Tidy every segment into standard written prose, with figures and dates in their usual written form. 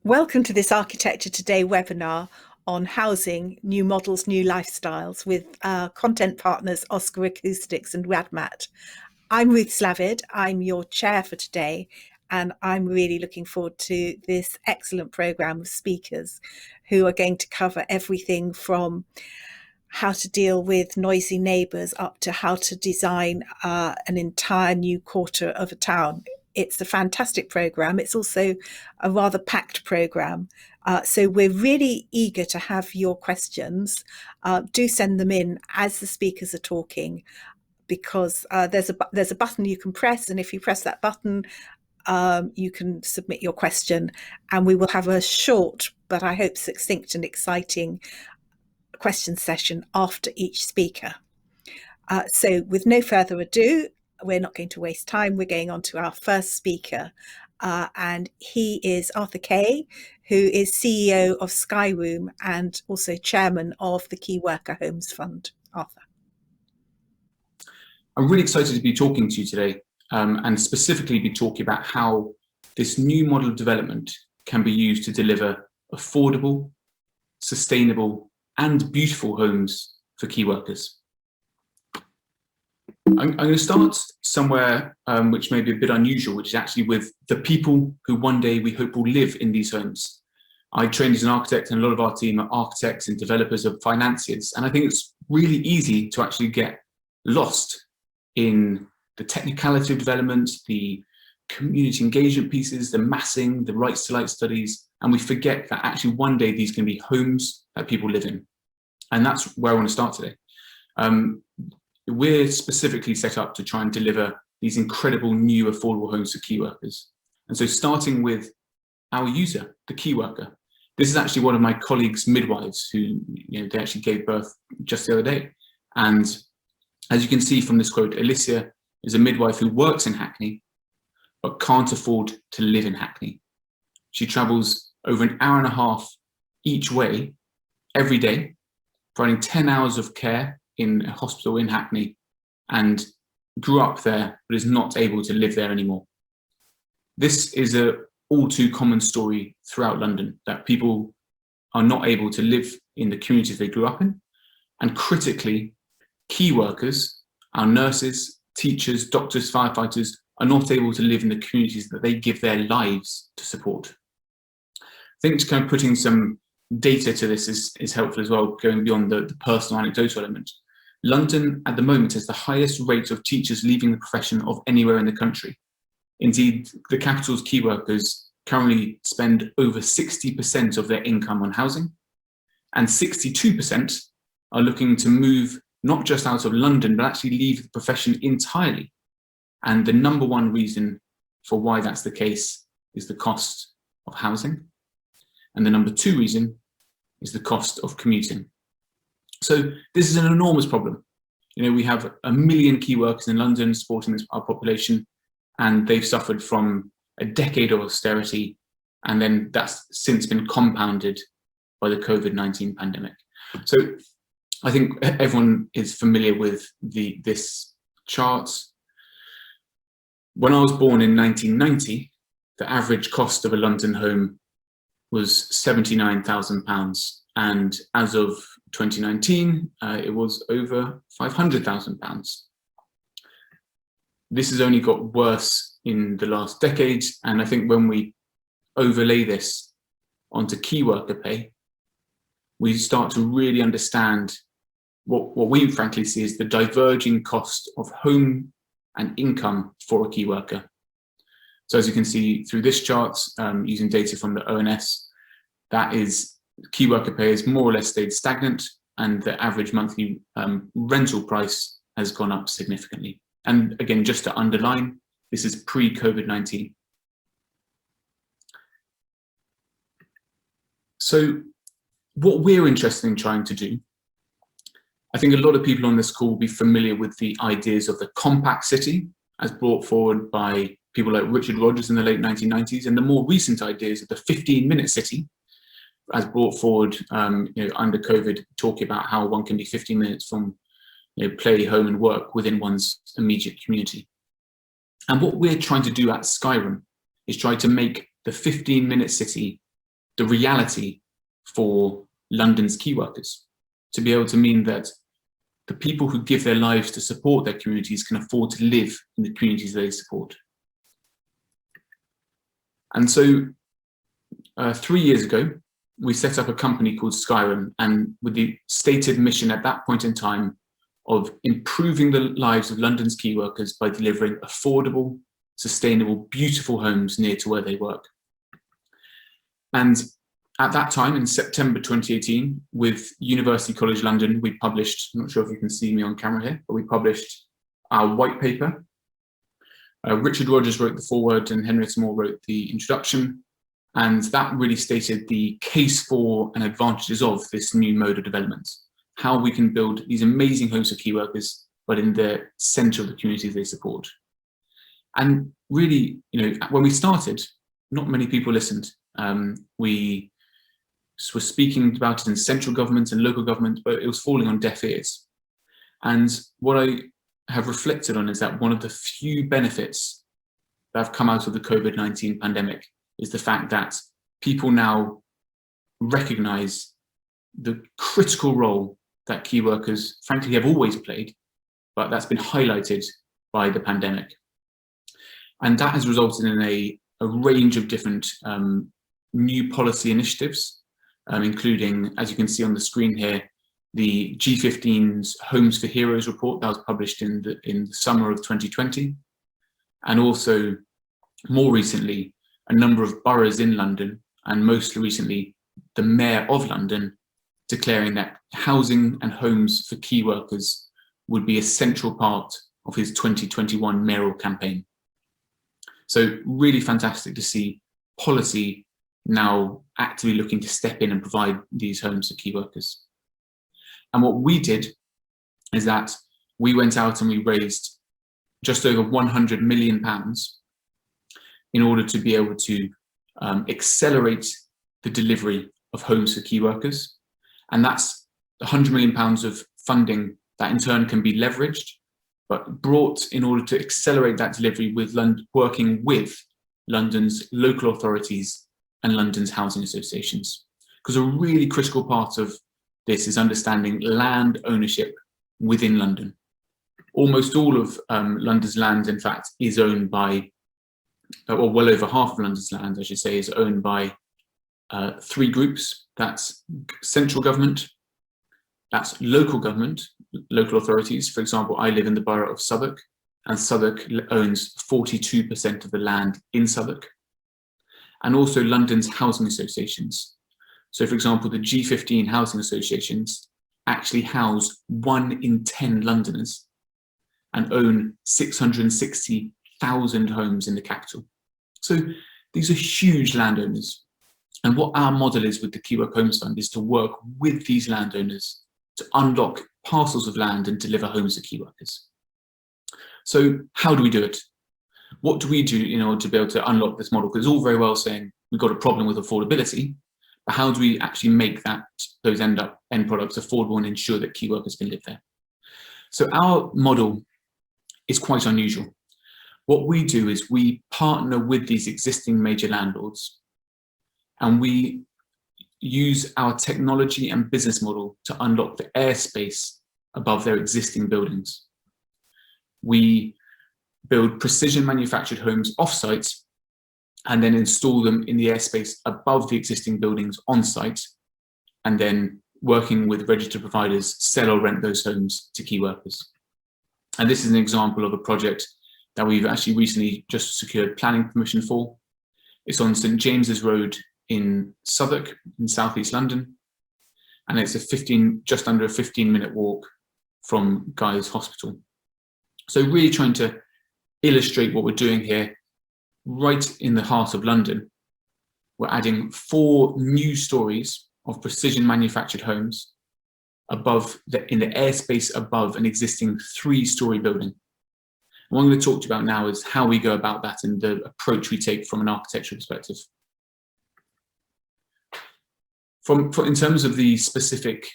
Welcome to this Architecture Today webinar on housing, new models, new lifestyles with our content partners Oscar Acoustics and Radmat. I'm Ruth Slavid, I'm your chair for today, and I'm really looking forward to this excellent programme of speakers who are going to cover everything from how to deal with noisy neighbours up to how to design an entire new quarter of a town. It's a fantastic programme. It's also a rather packed programme. So we're really eager to have your questions. Do send them in as the speakers are talking, because there's a button you can press, and if you press that button, you can submit your question, and we will have a short, but I hope succinct and exciting question session after each speaker. So with no further ado, we're not going to waste time. We're going on to our first speaker, and he is Arthur Kay, who is CEO of Skyroom and also chairman of the Key Worker Homes Fund. Arthur. I'm really excited to be talking to you today, and specifically be talking about how this new model of development can be used to deliver affordable, sustainable and beautiful homes for key workers. I'm going to start somewhere which may be a bit unusual, which is actually with the people who one day we hope will live in these homes. I trained as an architect, and a lot of our team are architects and developers of financiers, and I think it's really easy to actually get lost in the technicality of development, the community engagement pieces, the massing, the rights to light studies, and we forget that actually one day these can be homes that people live in. And that's where I want to start today. We're specifically set up to try and deliver these incredible new affordable homes for key workers. And so starting with our user, the key worker. This is actually one of my colleagues' midwives who, they actually gave birth just the other day. And as you can see from this quote, Alicia is a midwife who works in Hackney, but can't afford to live in Hackney. She travels over an hour and a half each way every day, providing 10 hours of care in a hospital in Hackney, and grew up there, but is not able to live there anymore. This is a all too common story throughout London, that people are not able to live in the communities they grew up in. And critically, key workers, our nurses, teachers, doctors, firefighters, are not able to live in the communities that they give their lives to support. I think kind of putting some data to this is helpful as well, going beyond the personal anecdotal element. London at the moment has the highest rate of teachers leaving the profession of anywhere in the country. Indeed, the capital's key workers currently spend over 60% of their income on housing, and 62% are looking to move not just out of London, but actually leave the profession entirely. And the number one reason for why that's the case is the cost of housing. And the number two reason is the cost of commuting. So this is an enormous problem. We have 1 million key workers in London supporting our population, and they've suffered from a decade of austerity, and then that's since been compounded by the COVID-19 pandemic. So I think everyone is familiar with this chart. When I was born in 1990, the average cost of a London home was £79,000, and as of 2019, it was over £500,000. This has only got worse in the last decade, and I think when we overlay this onto key worker pay, we start to really understand what we frankly see as the diverging cost of home and income for a key worker. So as you can see through this chart, using data from the ONS, that is, key worker pay has more or less stayed stagnant, and the average monthly rental price has gone up significantly. And again, just to underline, this is pre-COVID-19. So what we're interested in trying to do, I think a lot of people on this call will be familiar with the ideas of the compact city as brought forward by people like Richard Rogers in the late 1990s, and the more recent ideas of the 15-minute city as brought forward under COVID, talking about how one can be 15 minutes from play, home and work within one's immediate community. And what we're trying to do at Skyroom is try to make the 15-minute city the reality for London's key workers, to be able to mean that the people who give their lives to support their communities can afford to live in the communities they support. And so 3 years ago, we set up a company called Skyrim, and with the stated mission at that point in time of improving the lives of London's key workers by delivering affordable, sustainable, beautiful homes near to where they work. And at that time, in September 2018, with University College London, we published, I'm not sure if you can see me on camera here, but we published our white paper. Richard Rogers wrote the foreword and Henrietta Moore wrote the introduction. And that really stated the case for and advantages of this new mode of development, how we can build these amazing homes for key workers, but in the center of the communities they support. And really, when we started, not many people listened. We were speaking about it in central government and local government, but it was falling on deaf ears. And what I have reflected on is that one of the few benefits that have come out of the COVID-19 pandemic is the fact that people now recognize the critical role that key workers, frankly, have always played, but that's been highlighted by the pandemic. And that has resulted in a range of different new policy initiatives, including, as you can see on the screen here, the G15's Homes for Heroes report that was published in the summer of 2020, and also more recently, a number of boroughs in London, and most recently, the Mayor of London, declaring that housing and homes for key workers would be a central part of his 2021 mayoral campaign. So really fantastic to see policy now actively looking to step in and provide these homes for key workers. And what we did is that we went out and we raised just over £100 million in order to be able to accelerate the delivery of homes for key workers. And that's £100 million of funding that in turn can be leveraged, but brought in order to accelerate that delivery with working with London's local authorities and London's housing associations. Because a really critical part of this is understanding land ownership within London. Almost all of London's land, in fact, is owned by, or well over half of London's land, I should say, is owned by 3 groups. That's central government, that's local government, local authorities. For example, I live in the borough of Southwark, and Southwark owns 42% of the land in Southwark. And also London's housing associations. So for example, the G15 housing associations actually house 1 in 10 Londoners and own 660,000 homes in the capital. So these are huge landowners. And what our model is with the Key Work Homes Fund is to work with these landowners to unlock parcels of land and deliver homes to key workers. So how do we do it? What do we do in order to be able to unlock this model? Because it's all very well saying we've got a problem with affordability, but how do we actually make those end products affordable and ensure that key workers can live there? So our model is quite unusual. What we do is we partner with these existing major landlords, and we use our technology and business model to unlock the airspace above their existing buildings. We build precision manufactured homes off-site and then install them in the airspace above the existing buildings on-site, and then working with registered providers, sell or rent those homes to key workers. And this is an example of a project that we've actually recently just secured planning permission for. It's on St James's Road in Southwark, in southeast London, and it's just under a 15-minute walk from Guy's Hospital. So really trying to illustrate what we're doing here, right in the heart of London. We're adding 4 new stories of precision manufactured homes in the airspace above an existing 3-story building. And what I'm going to talk to you about now is how we go about that and the approach we take from an architectural perspective. In terms of the specific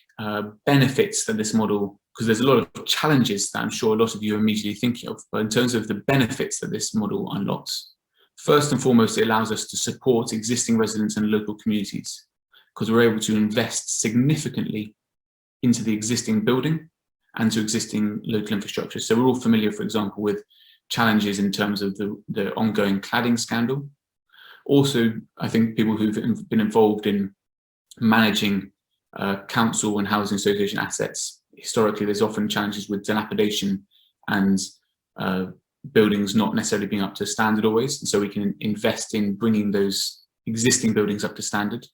benefits that this model, because there's a lot of challenges that I'm sure a lot of you are immediately thinking of, but in terms of the benefits that this model unlocks, First and foremost, it allows us to support existing residents and local communities because we're able to invest significantly into the existing building and to existing local infrastructure. So we're all familiar, for example, with challenges in terms of the ongoing cladding scandal. Also, I think people who've been involved in managing council and housing association assets, historically, there's often challenges with dilapidation and buildings not necessarily being up to standard always. And so we can invest in bringing those existing buildings up to standard.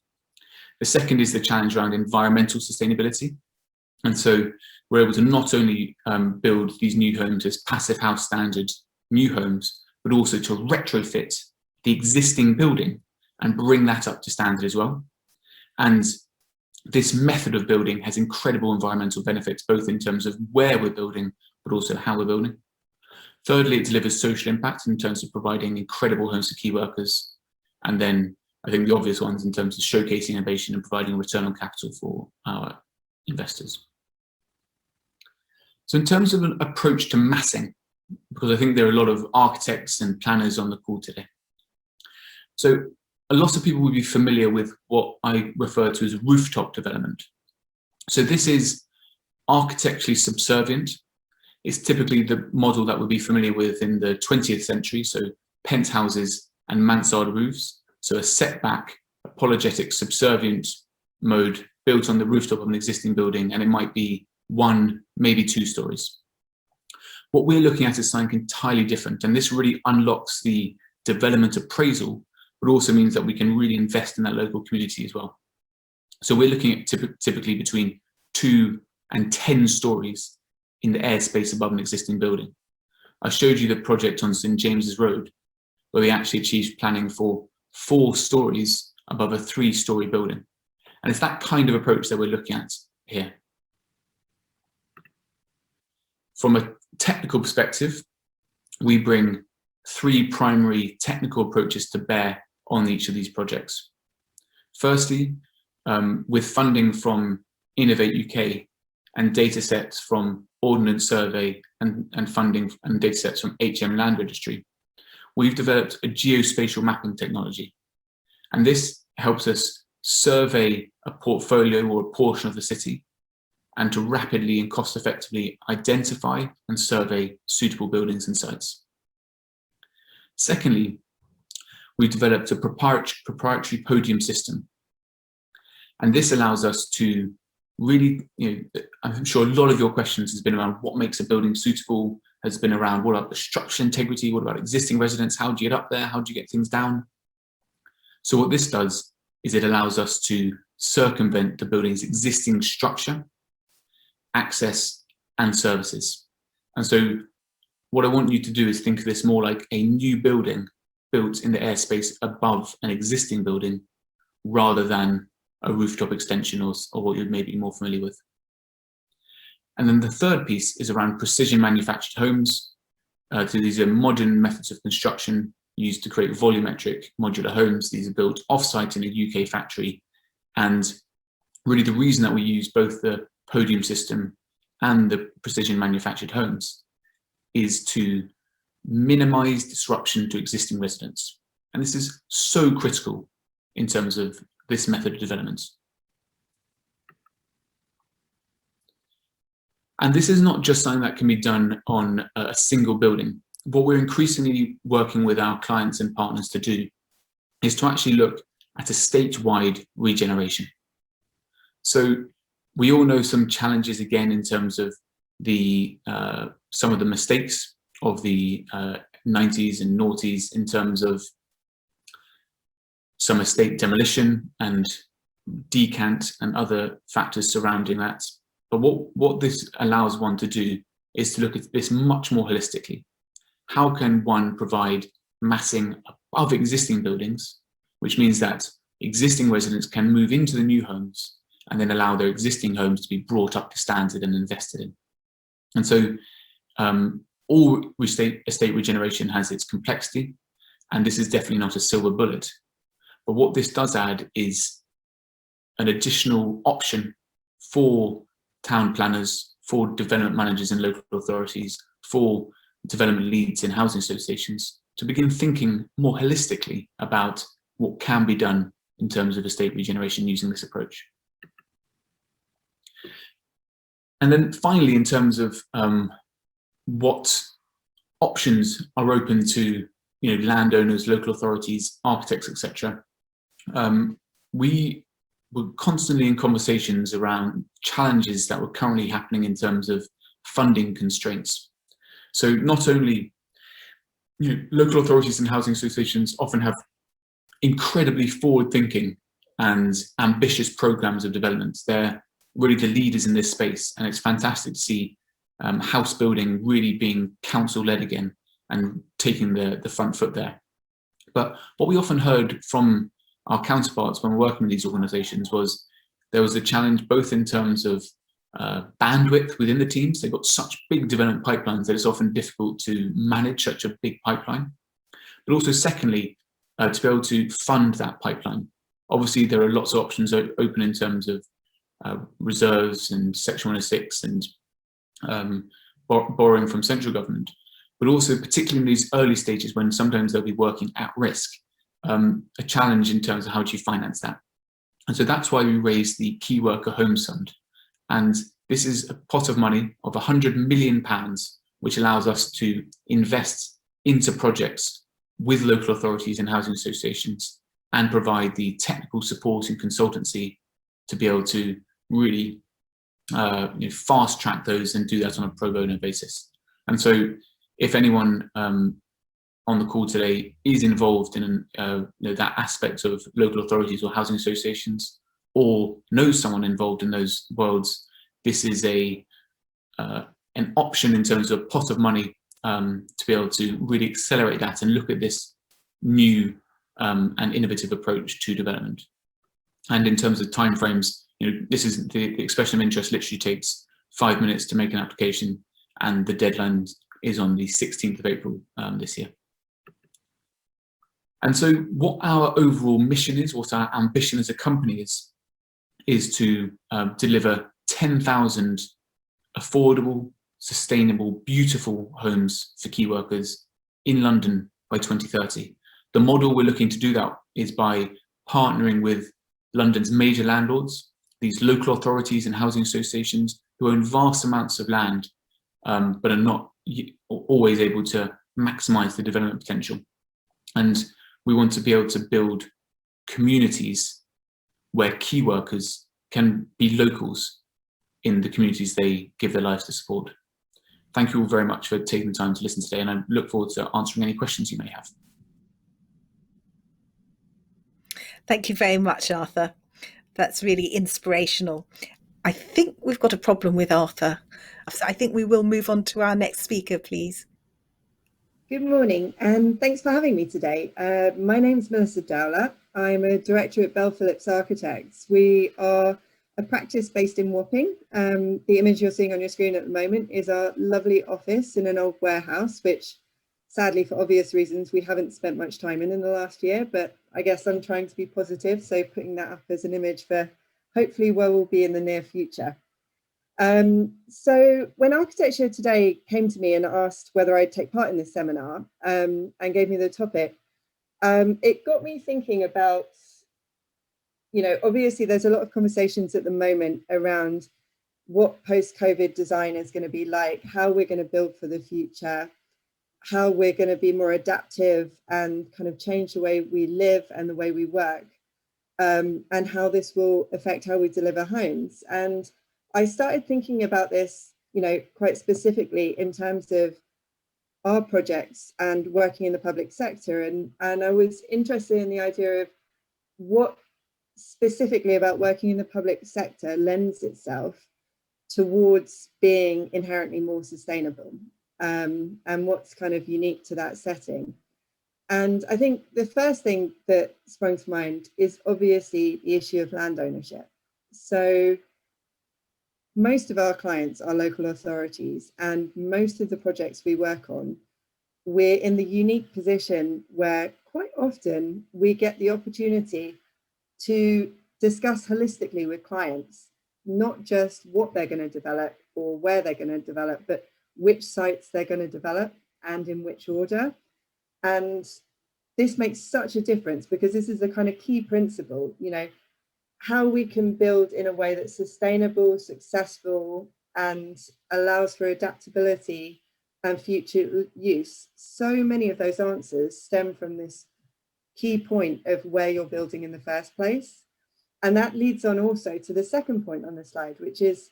The second is the challenge around environmental sustainability. And so we're able to not only build these new homes as passive house standard new homes, but also to retrofit the existing building and bring that up to standard as well. And this method of building has incredible environmental benefits, both in terms of where we're building, but also how we're building. Thirdly, it delivers social impact in terms of providing incredible homes to key workers. And then I think the obvious ones in terms of showcasing innovation and providing a return on capital for our investors. So in terms of an approach to massing, because I think there are a lot of architects and planners on the call today. So a lot of people will be familiar with what I refer to as rooftop development. So this is architecturally subservient. It's typically the model that we'll be familiar with in the 20th century, so penthouses and mansard roofs. So a setback, apologetic, subservient mode built on the rooftop of an existing building, and it might be 1, maybe 2 stories. What we're looking at is something entirely different, and this really unlocks the development appraisal, but also means that we can really invest in that local community as well. So we're looking at typically between 2 and 10 stories in the airspace above an existing building. I showed you the project on St James's Road, where we actually achieved planning for 4 stories above a 3-story building. And it's that kind of approach that we're looking at here. From a technical perspective, we bring 3 primary technical approaches to bear on each of these projects. Firstly, with funding from Innovate UK and data sets from Ordnance Survey and funding and data sets from HM Land Registry, we've developed a geospatial mapping technology. And this helps us survey a portfolio or a portion of the city and to rapidly and cost effectively identify and survey suitable buildings and sites. Secondly, we developed a proprietary podium system. And this allows us to really, I'm sure a lot of your questions has been around what makes a building suitable, has been around what about the structural integrity, what about existing residents, how do you get up there, how do you get things down? So what this does is it allows us to circumvent the building's existing structure, access, and services. And so what I want you to do is think of this more like a new building built in the airspace above an existing building rather than a rooftop extension or what you may be more familiar with. And then the third piece is around precision manufactured homes. So these are modern methods of construction used to create volumetric modular homes. These are built off-site in a UK factory. And really the reason that we use both the podium system and the precision manufactured homes is to minimize disruption to existing residents. And this is so critical in terms of this method of development. And this is not just something that can be done on a single building. What we're increasingly working with our clients and partners to do is to actually look at a statewide regeneration. So we all know some challenges again in terms of the some of the mistakes of the 90s and noughties in terms of some estate demolition and decant and other factors surrounding that. But what this allows one to do is to look at this much more holistically. How can one provide massing above existing buildings, which means that existing residents can move into the new homes and then allow their existing homes to be brought up to standard and invested in. And so all estate regeneration has its complexity, and this is definitely not a silver bullet. But what this does add is an additional option for town planners, for development managers in local authorities, for development leads in housing associations to begin thinking more holistically about what can be done in terms of estate regeneration using this approach. And then finally, in terms of what options are open to landowners, local authorities, architects, etc., we were constantly in conversations around challenges that were currently happening in terms of funding constraints. So not only local authorities and housing associations often have incredibly forward-thinking and ambitious programs of development. They're really the leaders in this space, and it's fantastic to see house building really being council-led again and taking the front foot there. But what we often heard from our counterparts when we're working with these organisations was there was a challenge both in terms of bandwidth within the teams. They've got such big development pipelines that it's often difficult to manage such a big pipeline. But also secondly, to be able to fund that pipeline. Obviously, there are lots of options open in terms of reserves and Section 106 and borrowing from central government, but also particularly in these early stages when sometimes they'll be working at risk, a challenge in terms of how do you finance that. And so that's why we raised the Key Worker Homes Fund. And this is a pot of money of £100 million, which allows us to invest into projects with local authorities and housing associations and provide the technical support and consultancy to be able to really fast track those and do that on a pro bono basis. And so if anyone on the call today is involved in that aspect of local authorities or housing associations, or knows someone involved in those worlds, this is an option in terms of a pot of money to be able to really accelerate that and look at this new and innovative approach to development. And in terms of timeframes, this is the expression of interest literally takes 5 minutes to make an application, and the deadline is on the 16th of April this year. And so what our overall mission is, what our ambition as a company is to deliver 10,000 affordable, sustainable, beautiful homes for key workers in London by 2030. The model we're looking to do that is by partnering with London's major landlords, these local authorities and housing associations who own vast amounts of land, but are not always able to maximise the development potential. And we want to be able to build communities where key workers can be locals in the communities they give their lives to support. Thank you all very much for taking the time to listen today, and I look forward to answering any questions you may have. Thank you very much, Arthur. That's really inspirational. I think we've got a problem with Arthur. So I think we will move on to our next speaker, please. Good morning, and thanks for having me today. My name's Melissa Dowler. I'm a director at Bell Phillips Architects. We are a practice based in Wapping. The image you're seeing on your screen at the moment is our lovely office in an old warehouse, which sadly, for obvious reasons, we haven't spent much time in the last year, but I guess I'm trying to be positive, so putting that up as an image for hopefully where we'll be in the near future. So when Architecture Today came to me and asked whether I'd take part in this seminar and gave me the topic, it got me thinking about, obviously there's a lot of conversations at the moment around what post-COVID design is going to be like, how we're going to build for the future, how we're going to be more adaptive and kind of change the way we live and the way we work, and how this will affect how we deliver homes. And I started thinking about this, quite specifically in terms of our projects and working in the public sector. And I was interested in the idea of what specifically about working in the public sector lends itself towards being inherently more sustainable. And what's kind of unique to that setting. And I think the first thing that sprung to mind is obviously the issue of land ownership. So most of our clients are local authorities, and most of the projects we work on, we're in the unique position where quite often we get the opportunity to discuss holistically with clients, not just what they're going to develop or where they're going to develop, but which sites they're going to develop and in which order. And this makes such a difference, because this is a kind of key principle, you know, how we can build in a way that's sustainable, successful, and allows for adaptability and future use. So many of those answers stem from this key point of where you're building in the first place. And that leads on also to the second point on the slide, which is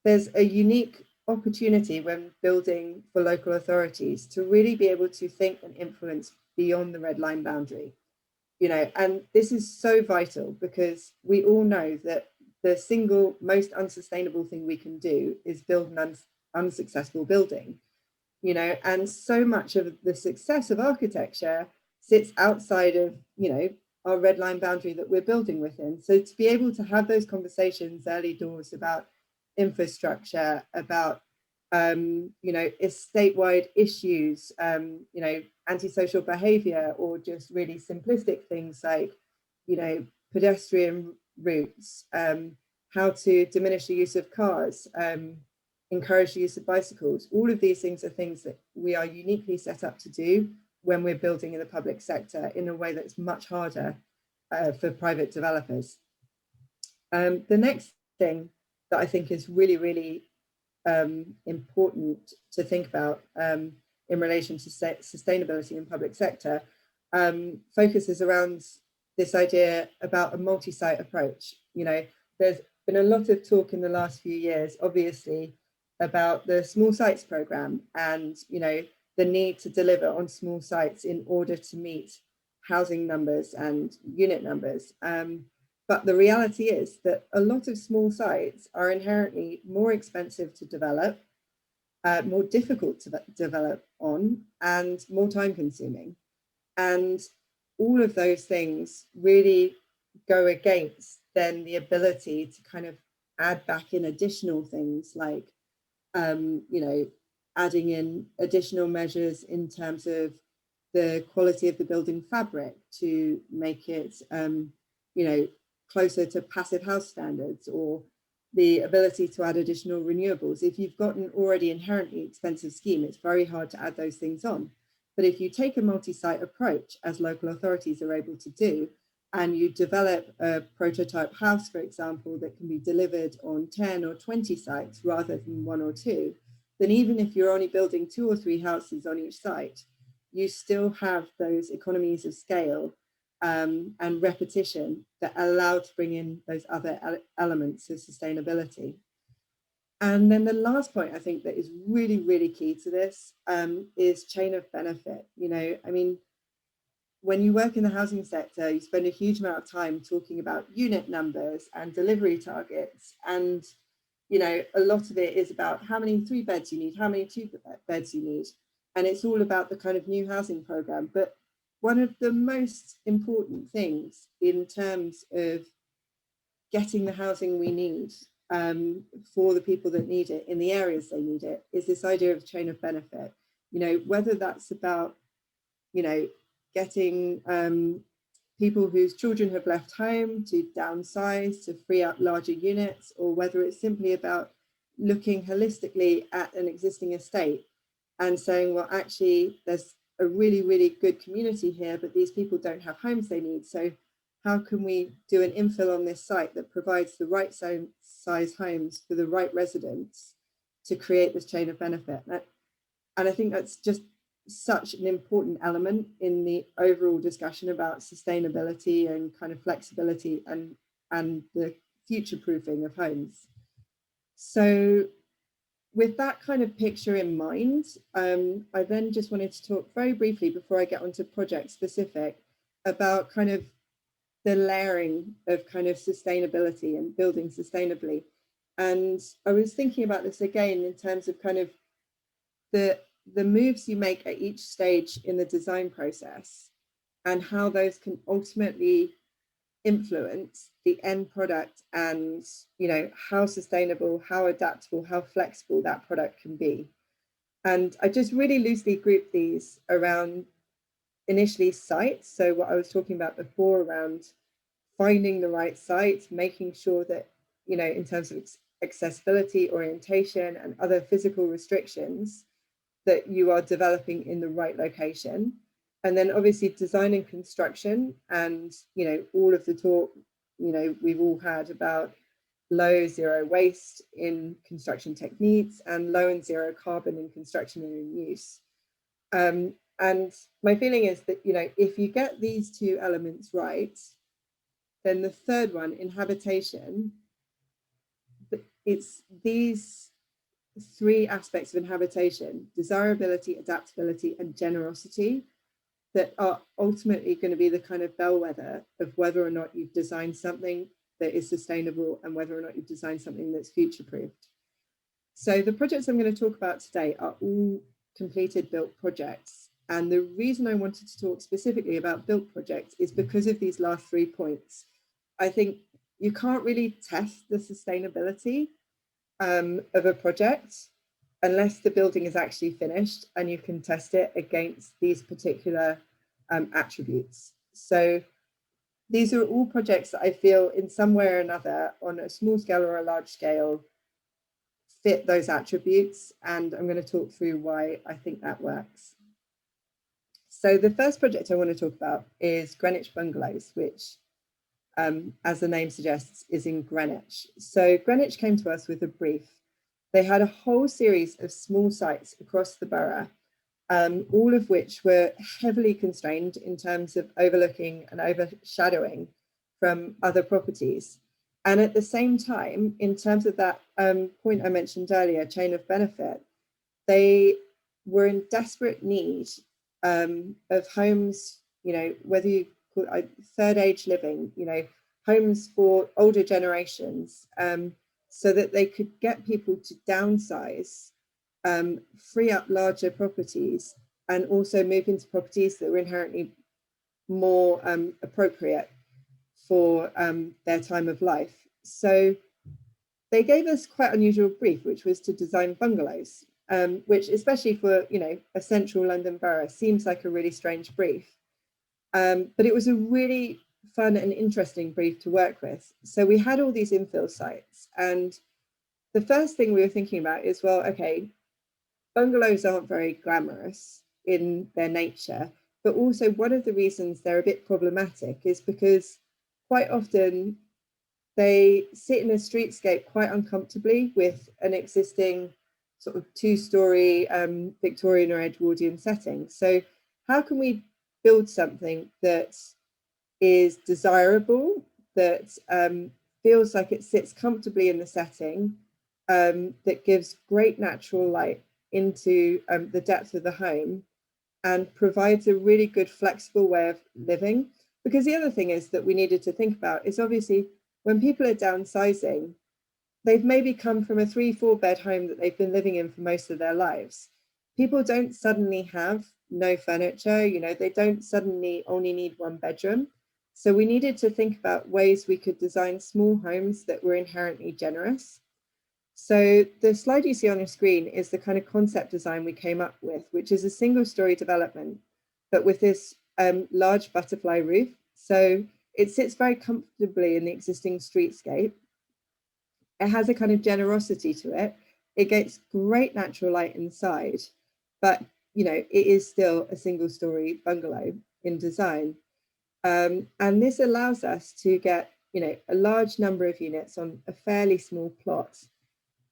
there's a unique opportunity when building for local authorities to really be able to think and influence beyond the red line boundary. You know, and this is so vital, because we all know that the single most unsustainable thing we can do is build an unsuccessful building, you know, and so much of the success of architecture sits outside of, you know, our red line boundary that we're building within. So to be able to have those conversations early doors about infrastructure, about you know, estate-wide issues, you know, antisocial behaviour, or just really simplistic things like, you know, pedestrian routes, how to diminish the use of cars, encourage the use of bicycles. All of these things are things that we are uniquely set up to do when we're building in the public sector in a way that's much harder for private developers. The next thing that I think is really, really important to think about in relation to sustainability in public sector focuses around this idea about a multi-site approach. You know, there's been a lot of talk in the last few years, obviously, about the small sites programme and, you know, the need to deliver on small sites in order to meet housing numbers and unit numbers. But the reality is that a lot of small sites are inherently more expensive to develop, more difficult to develop on, and more time consuming. And all of those things really go against then the ability to kind of add back in additional things like, you know, adding in additional measures in terms of the quality of the building fabric to make it, you know, closer to passive house standards, or the ability to add additional renewables. If you've got an already inherently expensive scheme, it's very hard to add those things on. But if you take a multi-site approach, as local authorities are able to do, and you develop a prototype house, for example, that can be delivered on 10 or 20 sites rather than 1 or 2, then even if you're only building 2 or 3 houses on each site, you still have those economies of scale and repetition that allow to bring in those other elements of sustainability. And then the last point I think that is really, really key to this is chain of benefit. You know, I mean, when you work in the housing sector, you spend a huge amount of time talking about unit numbers and delivery targets. And, you know, a lot of it is about how many 3 beds you need, how many 2 beds you need. And it's all about the kind of new housing programme. But one of the most important things in terms of getting the housing we need for the people that need it in the areas they need it is this idea of chain of benefit. You know, whether that's about, you know, getting people whose children have left home to downsize to free up larger units, or whether it's simply about looking holistically at an existing estate and saying, well, actually, there's a really, really good community here, but these people don't have homes they need. So how can we do an infill on this site that provides the right size homes for the right residents to create this chain of benefit? And I think that's just such an important element in the overall discussion about sustainability and kind of flexibility and the future proofing of homes. So with that kind of picture in mind, I then just wanted to talk very briefly before I get onto project specific about kind of the layering of kind of sustainability and building sustainably. And I was thinking about this again in terms of kind of the moves you make at each stage in the design process and how those can ultimately influence the end product and, you know, how sustainable, how adaptable, how flexible that product can be. And I just really loosely grouped these around initially sites. So what I was talking about before around finding the right site, making sure that, you know, in terms of accessibility, orientation, and other physical restrictions, that you are developing in the right location. And then obviously design and construction, and, you know, all of the talk, you know, we've all had about low zero waste in construction techniques and low and zero carbon in construction and in use. And my feeling is that, you know, if you get these two elements right, then the third one, in habitation, it's these three aspects of inhabitation: desirability, adaptability, and generosity, that are ultimately going to be the kind of bellwether of whether or not you've designed something that is sustainable and whether or not you've designed something that's future-proofed. So the projects I'm going to talk about today are all completed built projects. And the reason I wanted to talk specifically about built projects is because of these last 3 points. I think you can't really test the sustainability of a project unless the building is actually finished and you can test it against these particular attributes. So these are all projects that I feel in some way or another, on a small scale or a large scale, fit those attributes. And I'm going to talk through why I think that works. So the first project I want to talk about is Greenwich Bungalows, which, as the name suggests, is in Greenwich. So Greenwich came to us with a brief. They had a whole series of small sites across the borough, all of which were heavily constrained in terms of overlooking and overshadowing from other properties. And at the same time, in terms of that point I mentioned earlier, chain of benefit, they were in desperate need of homes, you know, whether you call it third age living, you know, homes for older generations, so that they could get people to downsize, free up larger properties, and also move into properties that were inherently more appropriate for their time of life. So they gave us quite an unusual brief, which was to design bungalows, which, especially for, you know, a central London borough, seems like a really strange brief. But it was a really fun and interesting brief to work with. So we had all these infill sites, and the first thing we were thinking about is, well, okay, bungalows aren't very glamorous in their nature, but also one of the reasons they're a bit problematic is because quite often they sit in a streetscape quite uncomfortably with an existing sort of two-story Victorian or Edwardian setting. So how can we build something that is desirable, that feels like it sits comfortably in the setting, that gives great natural light into the depth of the home, and provides a really good flexible way of living? Because the other thing is that we needed to think about is, obviously, when people are downsizing, they've maybe come from a 3-4 bed home that they've been living in for most of their lives. People don't suddenly have no furniture, you know, they don't suddenly only need 1 bedroom. So we needed to think about ways we could design small homes that were inherently generous. So the slide you see on your screen is the kind of concept design we came up with, which is a single-story development, but with this large butterfly roof. So it sits very comfortably in the existing streetscape. It has a kind of generosity to it. It gets great natural light inside, but, you know, it is still a single-story bungalow in design. And this allows us to get, you know, a large number of units on a fairly small plot.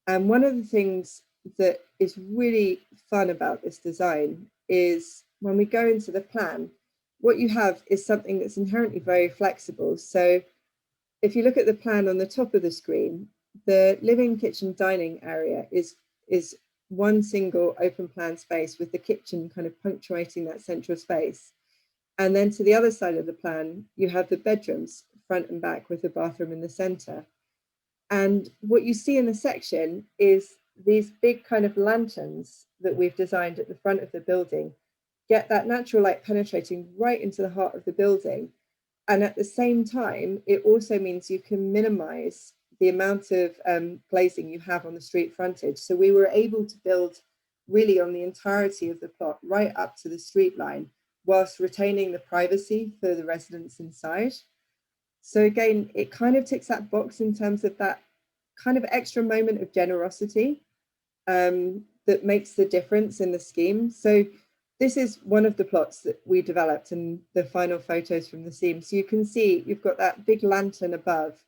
And one of the things that is really fun about this design is when we go into the plan, what you have is something that's inherently very flexible. So if you look at the plan on the top of the screen, the living, kitchen, dining area is one single open plan space with the kitchen kind of punctuating that central space. And then to the other side of the plan, you have the bedrooms, front and back, with the bathroom in the center. And what you see in the section is these big kind of lanterns that we've designed at the front of the building get that natural light penetrating right into the heart of the building. And at the same time, it also means you can minimize the amount of glazing you have on the street frontage. So we were able to build really on the entirety of the plot right up to the street line, whilst retaining the privacy for the residents inside. So again, it kind of ticks that box in terms of that kind of extra moment of generosity that that makes the difference in the scheme. So this is one of the plots that we developed and the final photos from the scheme. So you can see you've got that big lantern above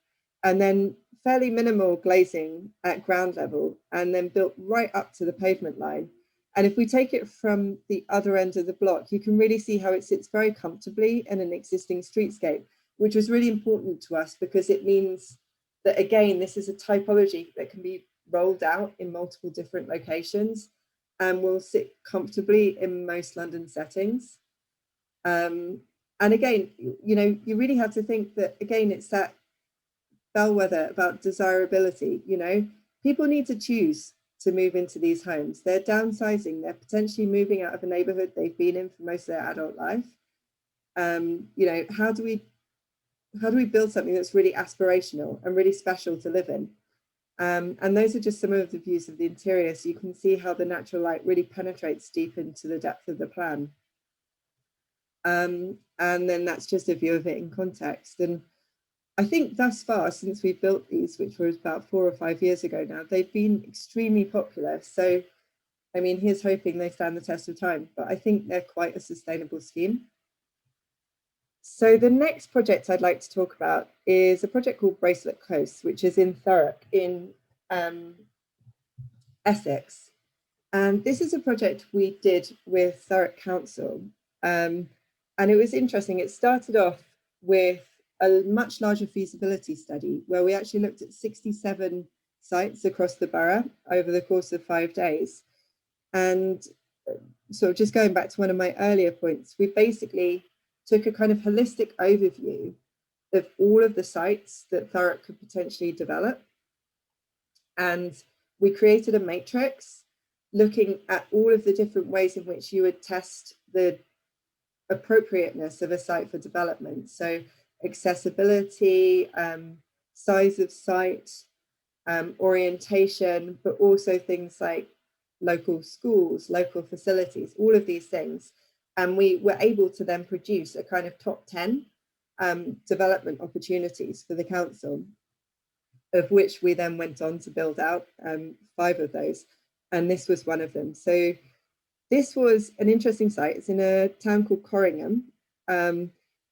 and then fairly minimal glazing at ground level and then built right up to the pavement line. And if we take it from the other end of the block, you can really see how it sits very comfortably in an existing streetscape, which was really important to us because it means that, again, this is a typology that can be rolled out in multiple different locations and will sit comfortably in most London settings. And again, you know, you really have to think that, again, it's that bellwether about desirability. You know, people need to choose to move into these homes. They're downsizing, they're potentially moving out of a neighborhood they've been in for most of their adult life. You know, how do we build something that's really aspirational and really special to live in? And those are just some of the views of the interior. So you can see how the natural light really penetrates deep into the depth of the plan. And then that's just a view of it in context. And I think thus far, since we built these, which was about 4 or 5 years ago now, they've been extremely popular. So, I mean, here's hoping they stand the test of time, but I think they're quite a sustainable scheme. So the next project I'd like to talk about is a project called Bracelet Coast, which is in Thurrock in Essex. And this is a project we did with Thurrock Council. And it was interesting. It started off with a much larger feasibility study where we actually looked at 67 sites across the borough over the course of 5 days. And sort of just going back to one of my earlier points, we basically took a kind of holistic overview of all of the sites that Thurrock could potentially develop. And we created a matrix looking at all of the different ways in which you would test the appropriateness of a site for development. So accessibility, size of site, orientation, but also things like local schools, local facilities, all of these things. And we were able to then produce a kind of top 10 development opportunities for the council, of which we then went on to build out 5 of those. And this was one of them. So this was an interesting site. It's in a town called Corringham.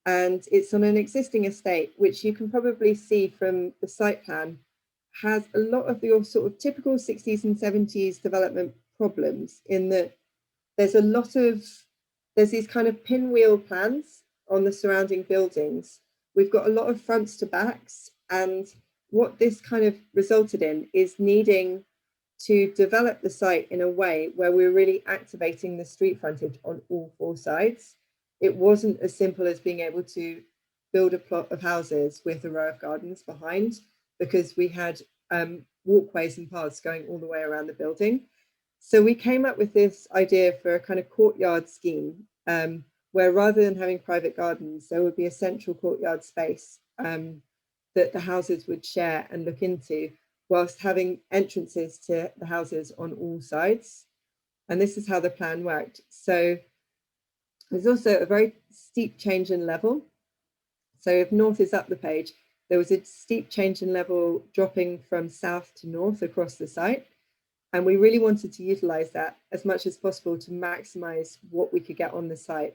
And it's on an existing estate, which you can probably see from the site plan, has a lot of your sort of typical 60s and 70s development problems in that there's these kind of pinwheel plans on the surrounding buildings. We've got a lot of fronts to backs, and what this kind of resulted in is needing to develop the site in a way where we're really activating the street frontage on all 4 sides. It wasn't as simple as being able to build a plot of houses with a row of gardens behind, because we had walkways and paths going all the way around the building. So we came up with this idea for a kind of courtyard scheme, where rather than having private gardens, there would be a central courtyard space that the houses would share and look into, whilst having entrances to the houses on all sides. And this is how the plan worked. So there's also a very steep change in level. So if north is up the page, there was a steep change in level dropping from south to north across the site. And we really wanted to utilize that as much as possible to maximize what we could get on the site.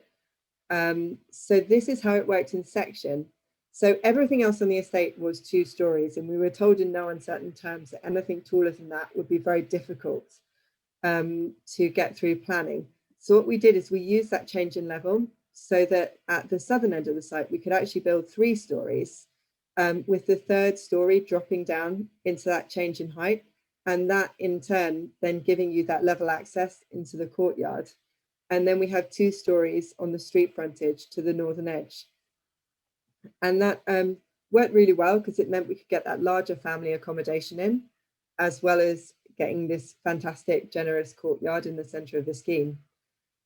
So this is how it worked in section. So everything else on the estate was 2 stories, and we were told in no uncertain terms that anything taller than that would be very difficult to get through planning. So what we did is we used that change in level so that at the southern end of the site, we could actually build 3 stories, with the 3rd story dropping down into that change in height. And that in turn, then giving you that level access into the courtyard. And then we have 2 stories on the street frontage to the northern edge. And that worked really well because it meant we could get that larger family accommodation in, as well as getting this fantastic, generous courtyard in the centre of the scheme.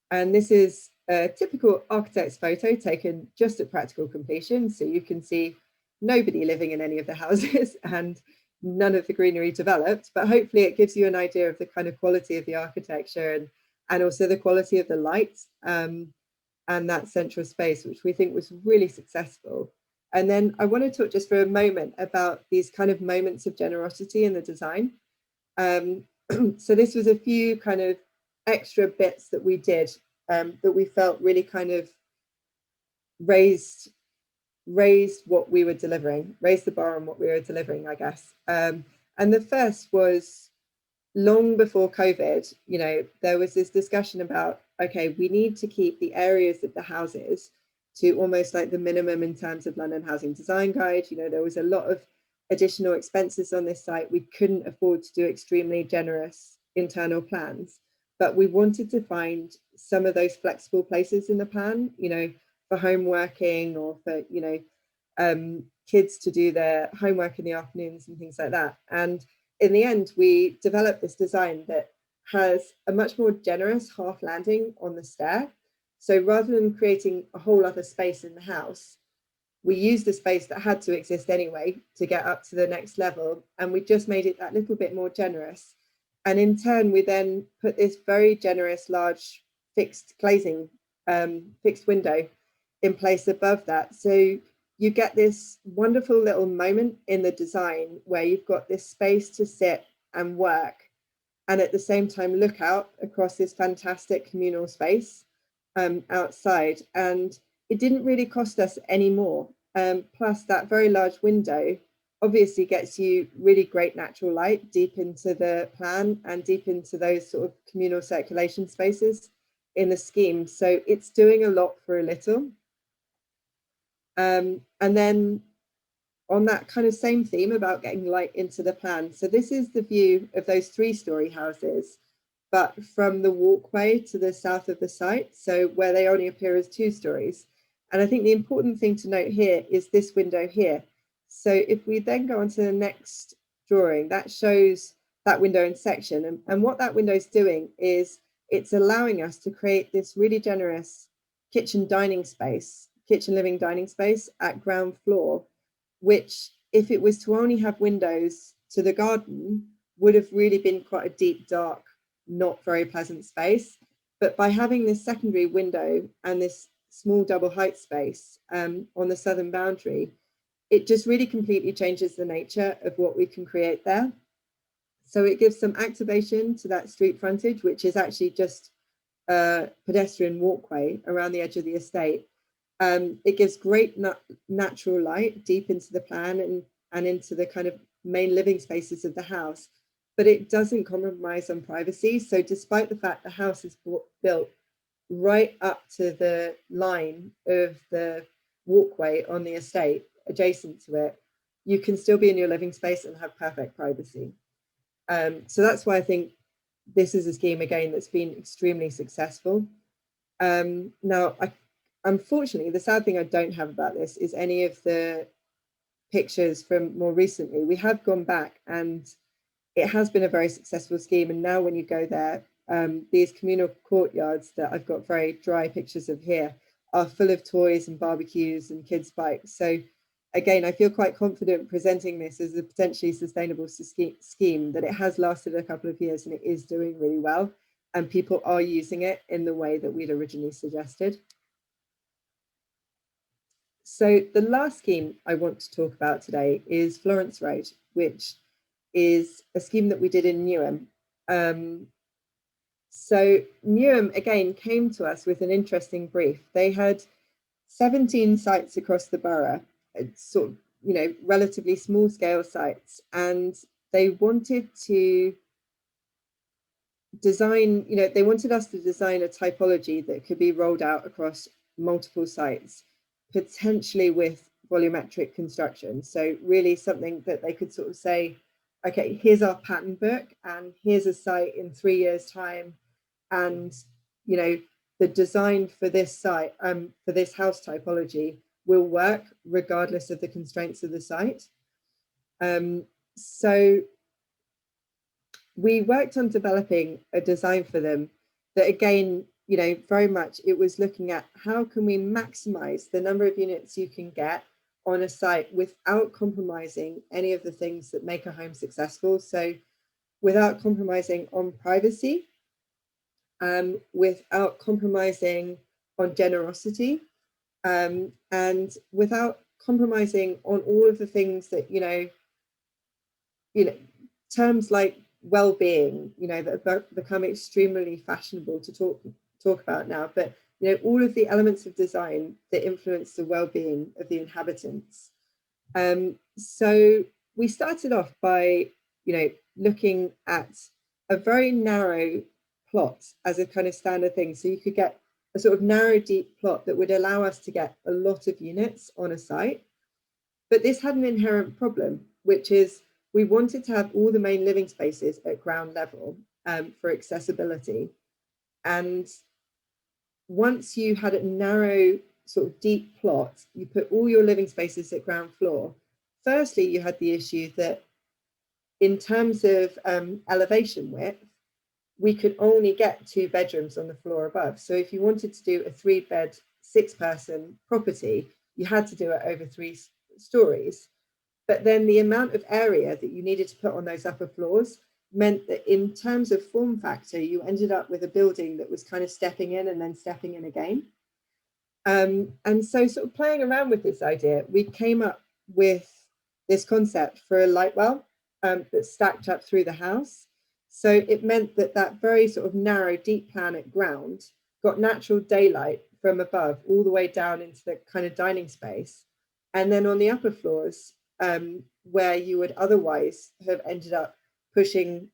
And this is a typical architect's photo taken just at practical completion. So you can see nobody living in any of the houses and none of the greenery developed, but hopefully it gives you an idea of the kind of quality of the architecture and also the quality of the light and that central space, which we think was really successful. And then I want to talk just for a moment about these kind of moments of generosity in the design. So this was a few kind of extra bits that we did that we felt really kind of raised what we were delivering, raised the bar on what we were delivering, I guess. And the first was, long before COVID, you know, there was this discussion about, okay, we need to keep the areas of the houses to almost like the minimum in terms of London Housing Design Guide. You know, there was a lot of additional expenses on this site. We couldn't afford to do extremely generous internal plans, but we wanted to find some of those flexible places in the plan, you know, for home working or for, you know, kids to do their homework in the afternoons and things like that. And in the end, we developed this design that has a much more generous half landing on the stair. So rather than creating a whole other space in the house, we used a space that had to exist anyway to get up to the next level. And we just made it that little bit more generous. And in turn, we then put this very generous, large fixed glazing, fixed window in place above that. So you get this wonderful little moment in the design where you've got this space to sit and work, and at the same time look out across this fantastic communal space outside. And it didn't really cost us any more. Plus that very large window obviously gets you really great natural light deep into the plan and deep into those sort of communal circulation spaces in the scheme. So it's doing a lot for a little. And then on that kind of same theme about getting light into the plan. So this is the view of those 3-story houses, but from the walkway to the south of the site, so where they only appear as 2 stories. And I think the important thing to note here is this window here. So if we then go on to the next drawing, that shows that window in section. And what that window is doing is it's allowing us to create this really generous kitchen living dining space at ground floor, which if it was to only have windows to the garden would have really been quite a deep, dark, not very pleasant space. But by having this secondary window and this small double height space on the southern boundary, it just really completely changes the nature of what we can create there. So it gives some activation to that street frontage, which is actually just a pedestrian walkway around the edge of the estate. It gives great natural light deep into the plan and into the kind of main living spaces of the house, but it doesn't compromise on privacy. So despite the fact the house is built right up to the line of the walkway on the estate adjacent to it, you can still be in your living space and have perfect privacy. So that's why I think this is a scheme, again, that's been extremely successful. Now, unfortunately, the sad thing I don't have about this is any of the pictures from more recently. We have gone back and it has been a very successful scheme. And now when you go there, these communal courtyards that I've got very dry pictures of here are full of toys and barbecues and kids' bikes. So again, I feel quite confident presenting this as a potentially sustainable scheme, that it has lasted a couple of years and it is doing really well. And people are using it in the way that we'd originally suggested. So the last scheme I want to talk about today is Florence Road, which is a scheme that we did in Newham. So Newham, again, came to us with an interesting brief. They had 17 sites across the borough, sort of, you know, relatively small scale sites, and they wanted to design, you know, they wanted us to design a typology that could be rolled out across multiple sites, potentially with volumetric construction. So really something that they could sort of say, okay, here's our pattern book and here's a site in 3 years' time. And, you know, the design for this site, for this house typology will work regardless of the constraints of the site. So we worked on developing a design for them that, again, you know, very much it was looking at how can we maximize the number of units you can get on a site without compromising any of the things that make a home successful. So without compromising on privacy, without compromising on generosity, and without compromising on all of the things that, you know, terms like well-being, you know, that have become extremely fashionable to talk about now, but you know, all of the elements of design that influence the well-being of the inhabitants. So we started off by, you know, looking at a very narrow plot as a kind of standard thing. So you could get a sort of narrow, deep plot that would allow us to get a lot of units on a site. But this had an inherent problem, which is we wanted to have all the main living spaces at ground level for accessibility. And once you had a narrow, sort of deep plot, you put all your living spaces at ground floor. Firstly, you had the issue that in terms of elevation width, we could only get 2 bedrooms on the floor above. So if you wanted to do a 3-bed, 6-person property, you had to do it over 3 stories. But then the amount of area that you needed to put on those upper floors meant that in terms of form factor, you ended up with a building that was kind of stepping in and then stepping in again. And so sort of playing around with this idea, we came up with this concept for a light well that stacked up through the house. So it meant that that very sort of narrow, deep plan at ground got natural daylight from above all the way down into the kind of dining space. And then on the upper floors, where you would otherwise have ended up pushing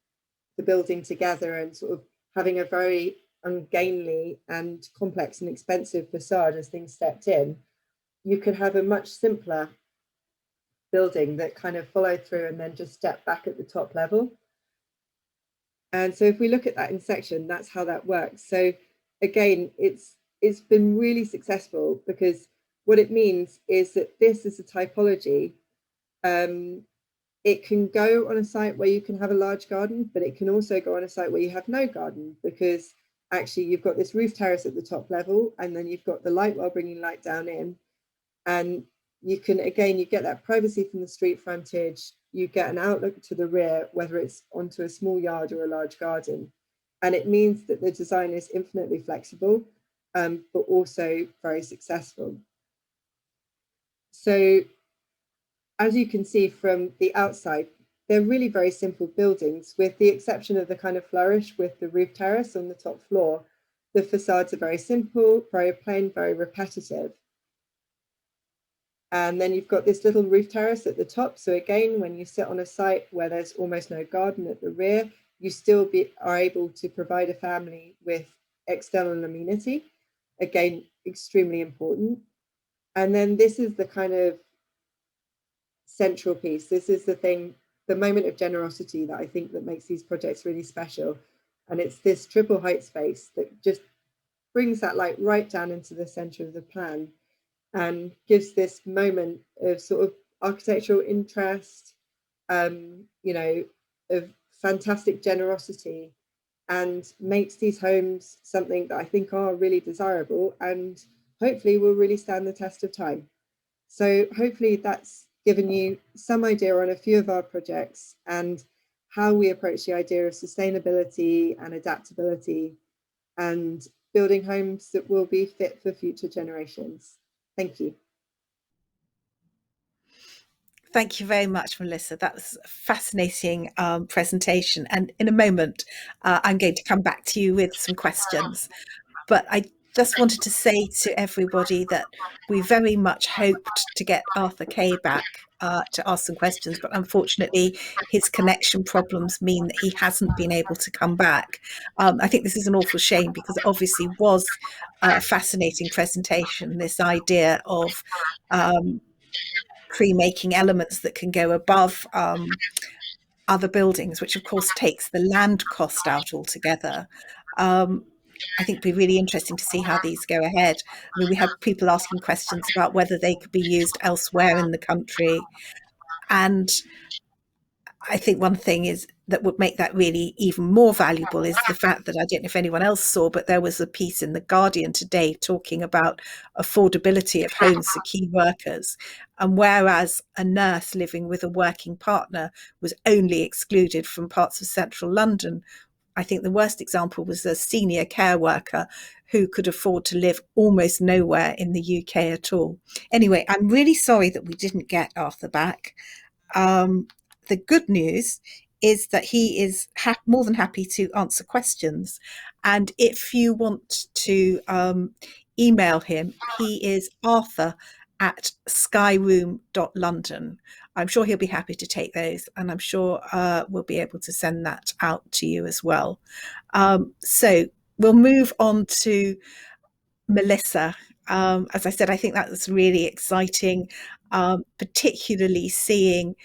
the building together and sort of having a very ungainly and complex and expensive facade as things stepped in, you could have a much simpler building that kind of followed through and then just stepped back at the top level. And so if we look at that in section, that's how that works. So again, it's been really successful because what it means is that this is a typology. It can go on a site where you can have a large garden, but it can also go on a site where you have no garden, because actually you've got this roof terrace at the top level, and then you've got the light well bringing light down in. And you can, again, you get that privacy from the street frontage, you get an outlook to the rear, whether it's onto a small yard or a large garden. And it means that the design is infinitely flexible, but also very successful. So as you can see from the outside, they're really very simple buildings, with the exception of the kind of flourish with the roof terrace on the top floor. The facades are very simple, very plain, very repetitive. And then you've got this little roof terrace at the top. So again, when you sit on a site where there's almost no garden at the rear, you still are able to provide a family with external amenity. Again, extremely important. And then this is the kind of central piece. This is the thing, the moment of generosity that I think that makes these projects really special. And it's this triple height space that just brings that light right down into the center of the plan and gives this moment of sort of architectural interest, you know, of fantastic generosity, and makes these homes something that I think are really desirable and hopefully will really stand the test of time. So hopefully that's given you some idea on a few of our projects and how we approach the idea of sustainability and adaptability and building homes that will be fit for future generations. Thank you. Thank you very much, Melissa. That was a fascinating presentation. And in a moment, I'm going to come back to you with some questions. But I just wanted to say to everybody that we very much hoped to get Arthur Kay back to ask some questions, but unfortunately his connection problems mean that he hasn't been able to come back. I think this is an awful shame, because it obviously was a fascinating presentation, this idea of pre-making elements that can go above other buildings, which of course takes the land cost out altogether. I think it'd be really interesting to see how these go ahead. I mean, we had people asking questions about whether they could be used elsewhere in the country. And I think one thing is that would make that really even more valuable is the fact that, I don't know if anyone else saw, but there was a piece in The Guardian today talking about affordability of homes for key workers. And whereas a nurse living with a working partner was only excluded from parts of central London, I think the worst example was a senior care worker who could afford to live almost nowhere in the UK at all. Anyway, I'm really sorry that we didn't get Arthur back. The good news is that he is more than happy to answer questions. And if you want to email him, he is arthur@skyroom.london. I'm sure he'll be happy to take those, and I'm sure we'll be able to send that out to you as well. So we'll move on to Melissa. As I said, I think that was really exciting, particularly seeing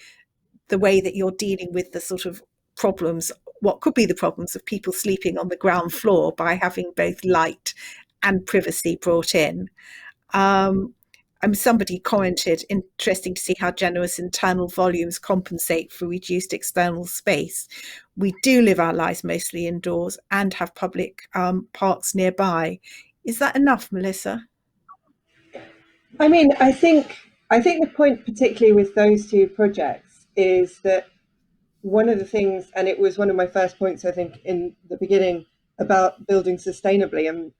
the way that you're dealing with the sort of problems, what could be the problems of people sleeping on the ground floor by having both light and privacy brought in. Somebody commented, interesting to see how generous internal volumes compensate for reduced external space. We do live our lives mostly indoors and have public parks nearby. Is that enough, Melissa? I mean, I think the point, particularly with those two projects, is that one of the things, and it was one of my first points, I think, in the beginning about building sustainably, and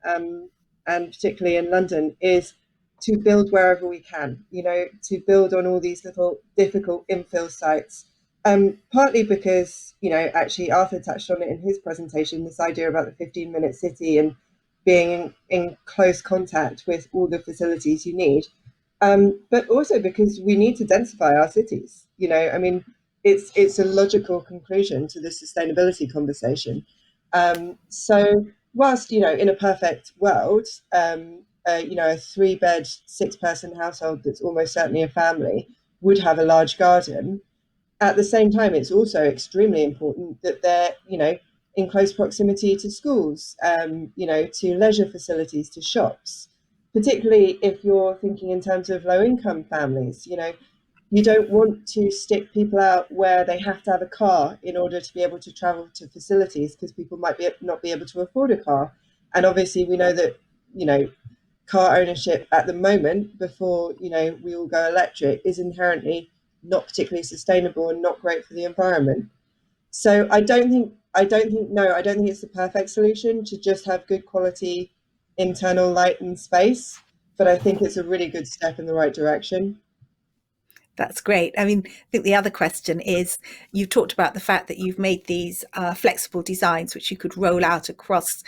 particularly in London, is to build wherever we can. You know, to build on all these little difficult infill sites. Partly because, you know, actually Arthur touched on it in his presentation, this idea about the 15-minute city and being in close contact with all the facilities you need, but also because we need to densify our cities. You know, I mean, it's a logical conclusion to the sustainability conversation. So whilst, you know, in a perfect world, you know, a 3-bed, 6-person household that's almost certainly a family would have a large garden. At the same time, it's also extremely important that they're, you know, in close proximity to schools, you know, to leisure facilities, to shops, particularly if you're thinking in terms of low-income families. You know, you don't want to stick people out where they have to have a car in order to be able to travel to facilities, because people might not be able to afford a car. And obviously we know that, you know, car ownership at the moment, before, you know, we all go electric, is inherently not particularly sustainable and not great for the environment. So I don't think it's the perfect solution to just have good quality internal light and space, but I think it's a really good step in the right direction. That's great. I mean, I think the other question is, you talked about the fact that you've made these flexible designs which you could roll out across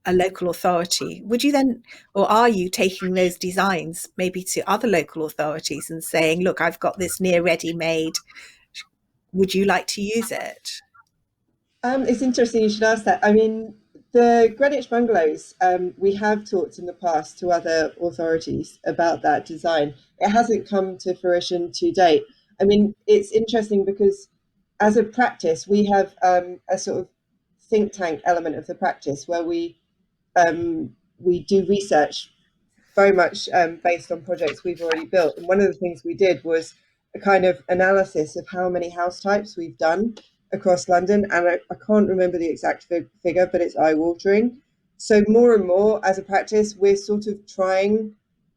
a local authority. Would you then, or are you taking those designs maybe to other local authorities and saying, look, I've got this near ready made, would you like to use it? It's interesting you should ask that. I mean, the Greenwich Bungalows, we have talked in the past to other authorities about that design. It hasn't come to fruition to date. I mean, it's interesting because as a practice, we have a sort of think tank element of the practice where we do research very much based on projects we've already built. And one of the things we did was a kind of analysis of how many house types we've done across London. And I can't remember the exact figure, but it's eye-watering. So more and more as a practice, we're sort of trying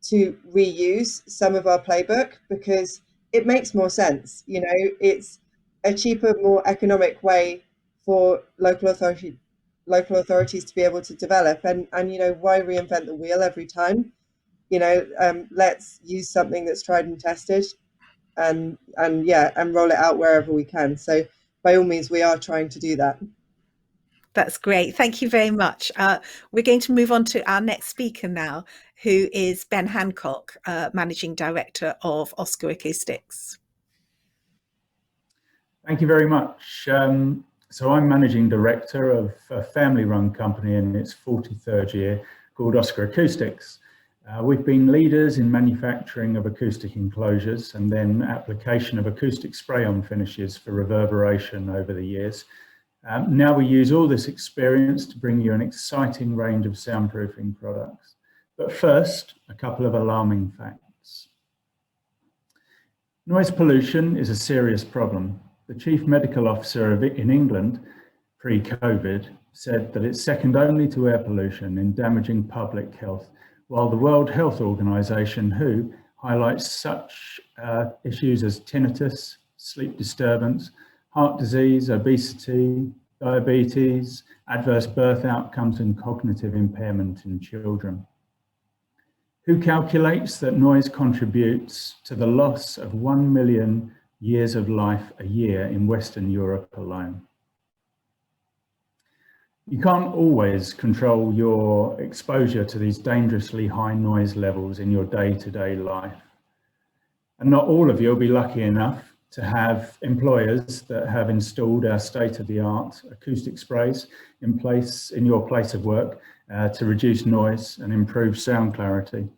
to reuse some of our playbook because it makes more sense. You know, it's a cheaper, more economic way for local authorities to be able to develop. And you know, why reinvent the wheel every time? You know, let's use something that's tried and tested, and roll it out wherever we can. So by all means, we are trying to do that. That's great. Thank you very much. We're going to move on to our next speaker now, who is Ben Hancock, Managing Director of Oscar Acoustics. Thank you very much. So I'm Managing Director of a family-run company in its 43rd year called Oscar Acoustics. We've been leaders in manufacturing of acoustic enclosures and then application of acoustic spray-on finishes for reverberation over the years. Now we use all this experience to bring you an exciting range of soundproofing products. But first, a couple of alarming facts. Noise pollution is a serious problem. The Chief Medical Officer in England, pre-COVID, said that it's second only to air pollution in damaging public health, while the World Health Organization, WHO, highlights such issues as tinnitus, sleep disturbance, heart disease, obesity, diabetes, adverse birth outcomes, and cognitive impairment in children. WHO calculates that noise contributes to the loss of 1 million years of life a year in Western Europe alone. You can't always control your exposure to these dangerously high noise levels in your day-to-day life. And not all of you will be lucky enough to have employers that have installed our state-of-the-art acoustic sprays in place in your place of work to reduce noise and improve sound clarity.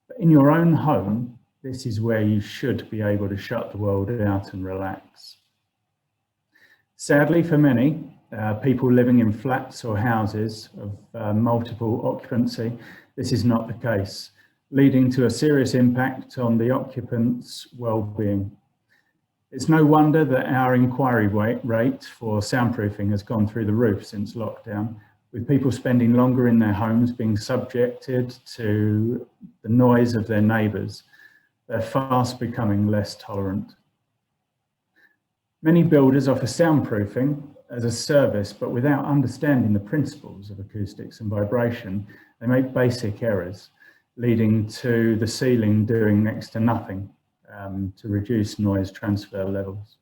But in your own home, this is where you should be able to shut the world out and relax. Sadly, for many, people living in flats or houses of multiple occupancy, this is not the case, leading to a serious impact on the occupants' well-being. It's no wonder that our inquiry rate for soundproofing has gone through the roof since lockdown, with people spending longer in their homes being subjected to the noise of their neighbours. They're fast becoming less tolerant. Many builders offer soundproofing as a service, but without understanding the principles of acoustics and vibration, they make basic errors, leading to the ceiling doing next to nothing to reduce noise transfer levels.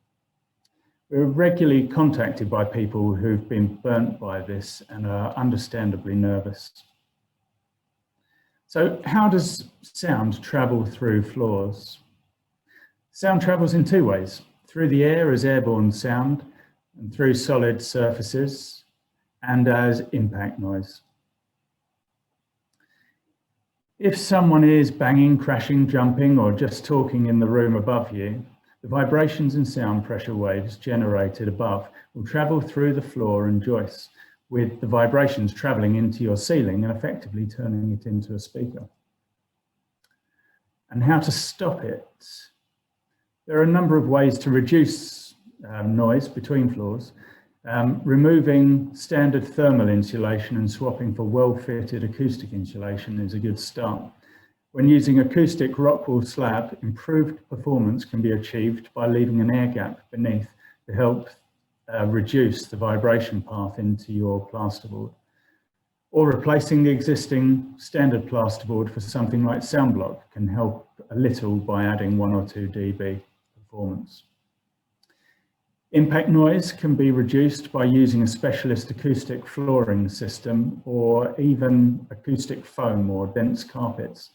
We're regularly contacted by people who've been burnt by this and are understandably nervous. So how does sound travel through floors? Sound travels in two ways: through the air as airborne sound, and through solid surfaces, and as impact noise. If someone is banging, crashing, jumping, or just talking in the room above you, the vibrations and sound pressure waves generated above will travel through the floor and joists, with the vibrations traveling into your ceiling and effectively turning it into a speaker. And how to stop it? There are a number of ways to reduce noise between floors. Removing standard thermal insulation and swapping for well-fitted acoustic insulation is a good start. When using acoustic rock wool slab, improved performance can be achieved by leaving an air gap beneath to help reduce the vibration path into your plasterboard, or replacing the existing standard plasterboard for something like SoundBlock can help a little by adding 1 or 2 dB performance. Impact noise can be reduced by using a specialist acoustic flooring system or even acoustic foam or dense carpets.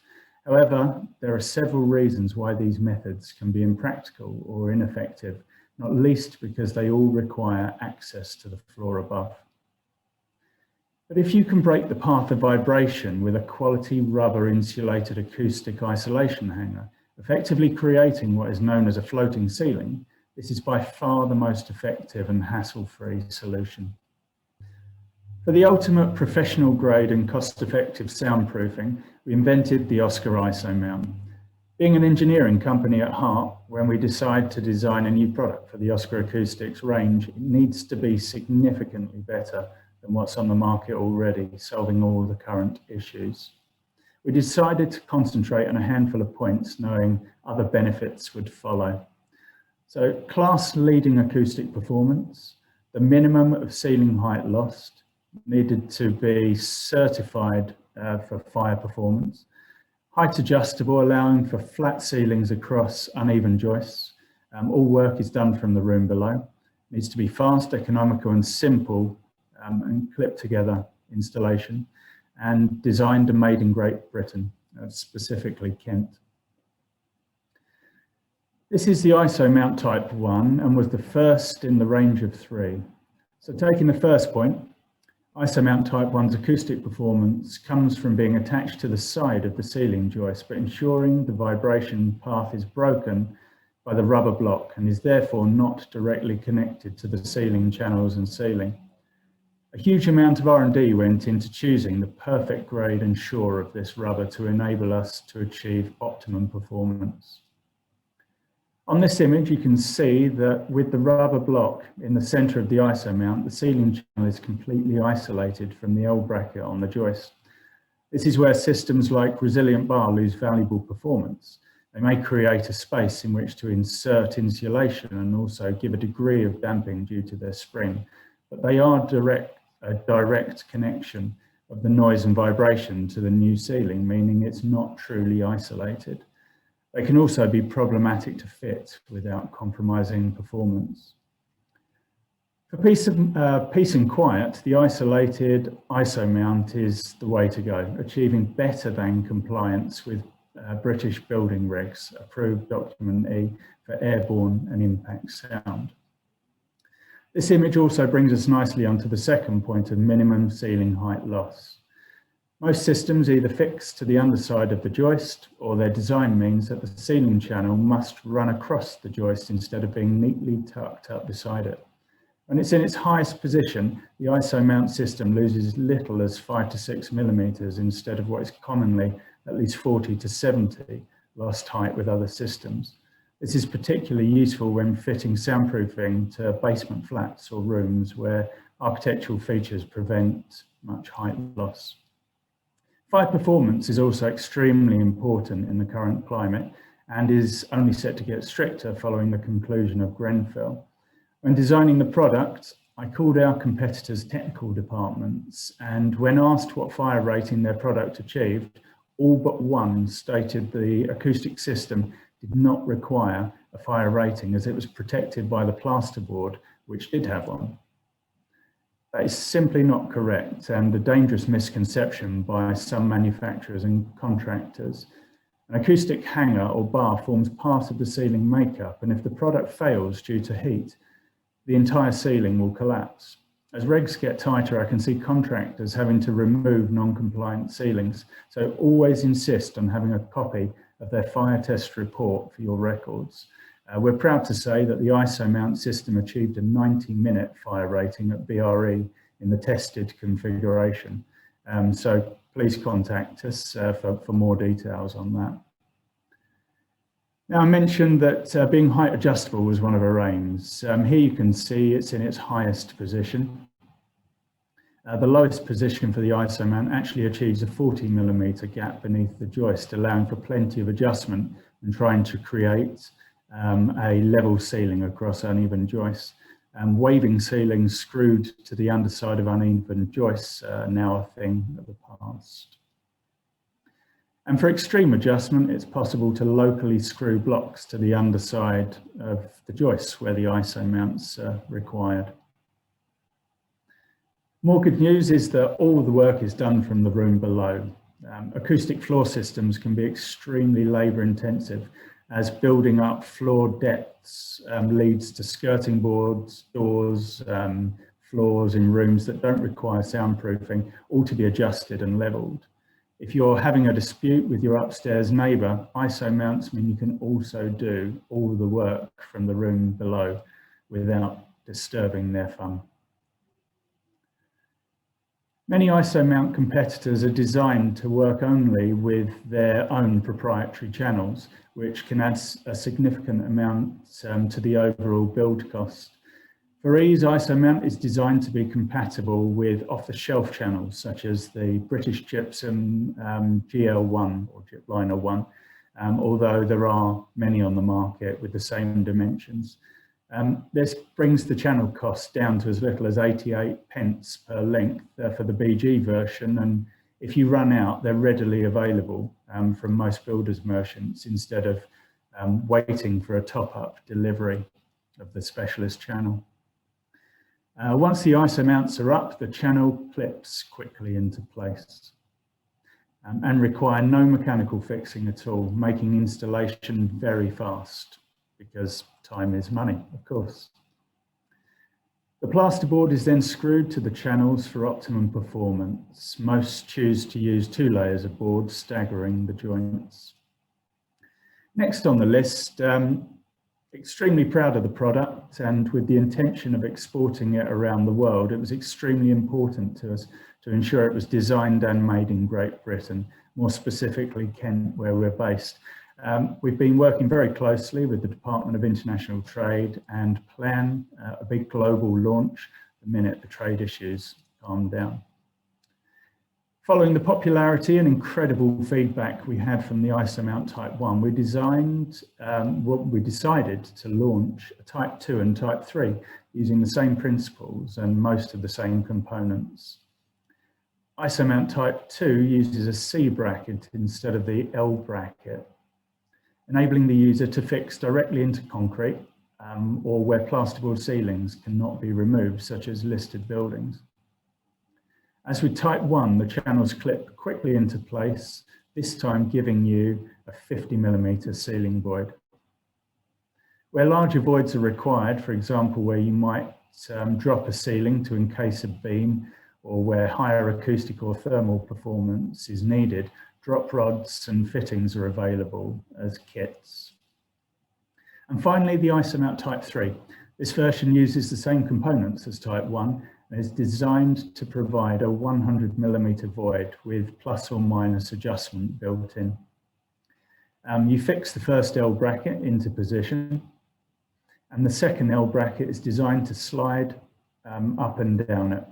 However, there are several reasons why these methods can be impractical or ineffective, not least because they all require access to the floor above. But if you can break the path of vibration with a quality rubber insulated acoustic isolation hanger, effectively creating what is known as a floating ceiling, this is by far the most effective and hassle-free solution. For the ultimate professional grade and cost-effective soundproofing, we invented the Oscar Isomount. Being an engineering company at heart, when we decide to design a new product for the Oscar Acoustics range, it needs to be significantly better than what's on the market already, solving all the current issues. We decided to concentrate on a handful of points, knowing other benefits would follow. So, class-leading acoustic performance, the minimum of ceiling height lost, needed to be certified for fire performance, height adjustable, allowing for flat ceilings across uneven joists. All work is done from the room below. It needs to be fast, economical and simple and clipped together installation, and designed and made in Great Britain, specifically Kent. This is the Isomount Type 1 and was the first in the range of 3. So taking the first point, Isomount Type 1's acoustic performance comes from being attached to the side of the ceiling joist, but ensuring the vibration path is broken by the rubber block and is therefore not directly connected to the ceiling channels and ceiling. A huge amount of R&D went into choosing the perfect grade and shore of this rubber to enable us to achieve optimum performance. On this image, you can see that with the rubber block in the center of the Isomount, the ceiling channel is completely isolated from the L bracket on the joist. This is where systems like Resilient Bar lose valuable performance. They may create a space in which to insert insulation and also give a degree of damping due to their spring, but they are a direct connection of the noise and vibration to the new ceiling, meaning it's not truly isolated. They can also be problematic to fit without compromising performance. For peace and quiet, the isolated Isomount is the way to go, achieving better than compliance with British building regs, approved document E for airborne and impact sound. This image also brings us nicely onto the second point of minimum ceiling height loss. Most systems either fix to the underside of the joist, or their design means that the ceiling channel must run across the joist instead of being neatly tucked up beside it. When it's in its highest position, the Isomount system loses as little as 5 to 6 millimeters instead of what is commonly at least 40 to 70 lost height with other systems. This is particularly useful when fitting soundproofing to basement flats or rooms where architectural features prevent much height loss. Fire performance is also extremely important in the current climate and is only set to get stricter following the conclusion of Grenfell. When designing the product, I called our competitors' technical departments, and when asked what fire rating their product achieved, all but one stated the acoustic system did not require a fire rating as it was protected by the plasterboard, which did have one. That is simply not correct and a dangerous misconception by some manufacturers and contractors. An acoustic hanger or bar forms part of the ceiling makeup, and if the product fails due to heat, the entire ceiling will collapse. As regs get tighter, I can see contractors having to remove non-compliant ceilings, so always insist on having a copy of their fire test report for your records. We're proud to say that the Isomount system achieved a 90-minute fire rating at BRE in the tested configuration. So please contact us for more details on that. Now, I mentioned that being height adjustable was one of our aims. Here you can see it's in its highest position. The lowest position for the Isomount actually achieves a 40 millimeter gap beneath the joist, allowing for plenty of adjustment and trying to create a level ceiling across uneven joists. Waving ceilings screwed to the underside of uneven joists are now a thing of the past. And for extreme adjustment, it's possible to locally screw blocks to the underside of the joists where the Isomounts are required. More good news is that all the work is done from the room below. Acoustic floor systems can be extremely labour intensive, as building up floor depths leads to skirting boards, doors, floors in rooms that don't require soundproofing, all to be adjusted and levelled. If you're having a dispute with your upstairs neighbour, Isomounts mean you can also do all the work from the room below without disturbing their fun. Many Isomount competitors are designed to work only with their own proprietary channels, which can add a significant amount to the overall build cost. For ease, Isomount is designed to be compatible with off-the-shelf channels, such as the British Gypsum GL1 or Gypliner 1, although there are many on the market with the same dimensions. This brings the channel cost down to as little as 88 pence per length for the BG version, and if you run out, they're readily available from most builders' merchants instead of waiting for a top-up delivery of the specialist channel. Once the Isomounts are up, the channel clips quickly into place and require no mechanical fixing at all, making installation very fast because time is money, of course. The plasterboard is then screwed to the channels for optimum performance. Most choose to use 2 layers of board, staggering the joints. Next on the list, extremely proud of the product, and with the intention of exporting it around the world, it was extremely important to us to ensure it was designed and made in Great Britain, more specifically Kent, where we're based. We've been working very closely with the Department of International Trade and plan a big global launch the minute the trade issues calm down. Following the popularity and incredible feedback we had from the Isomount Type 1, we decided to launch a Type 2 and Type 3 using the same principles and most of the same components. Isomount Type 2 uses a C bracket instead of the L bracket. enabling the user to fix directly into concrete or where plasterboard ceilings cannot be removed, such as listed buildings. As with Type 1, the channels clip quickly into place, this time giving you a 50mm ceiling void. Where larger voids are required, for example, where you might drop a ceiling to encase a beam, or where higher acoustic or thermal performance is needed, drop rods and fittings are available as kits. And finally, the Isomount Type 3. This version uses the same components as Type 1 and is designed to provide a 100mm void with plus or minus adjustment built in. You fix the first L bracket into position, and the second L bracket is designed to slide up and down it.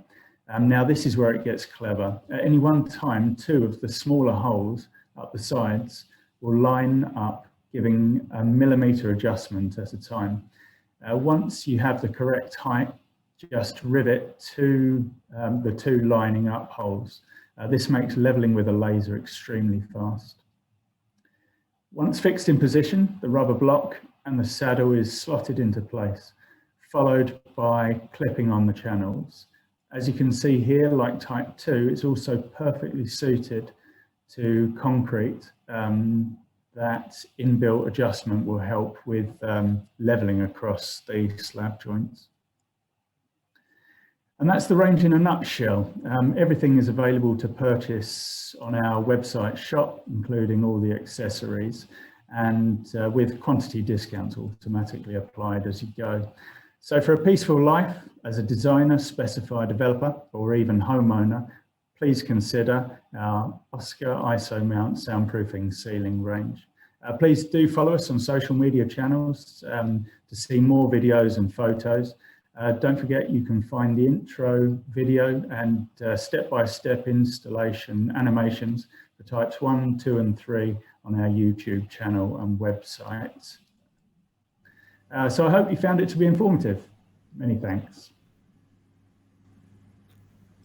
Now this is where it gets clever. At any one time, two of the smaller holes up the sides will line up, giving a millimetre adjustment at a time. Once you have the correct height, just rivet to the two lining up holes. This makes levelling with a laser extremely fast. Once fixed in position, the rubber block and the saddle is slotted into place, followed by clipping on the channels. As you can see here, like Type 2, it's also perfectly suited to concrete. That inbuilt adjustment will help with levelling across the slab joints. And that's the range in a nutshell. Everything is available to purchase on our website shop, including all the accessories, and with quantity discounts automatically applied as you go. So for a peaceful life, as a designer, specifier developer, or even homeowner, please consider our Oscar Isomount soundproofing ceiling range. Please do follow us on social media channels to see more videos and photos. Don't forget you can find the intro video and step-by-step installation animations for Types 1, 2 and 3 on our YouTube channel and website. So I hope you found it to be informative. Many thanks.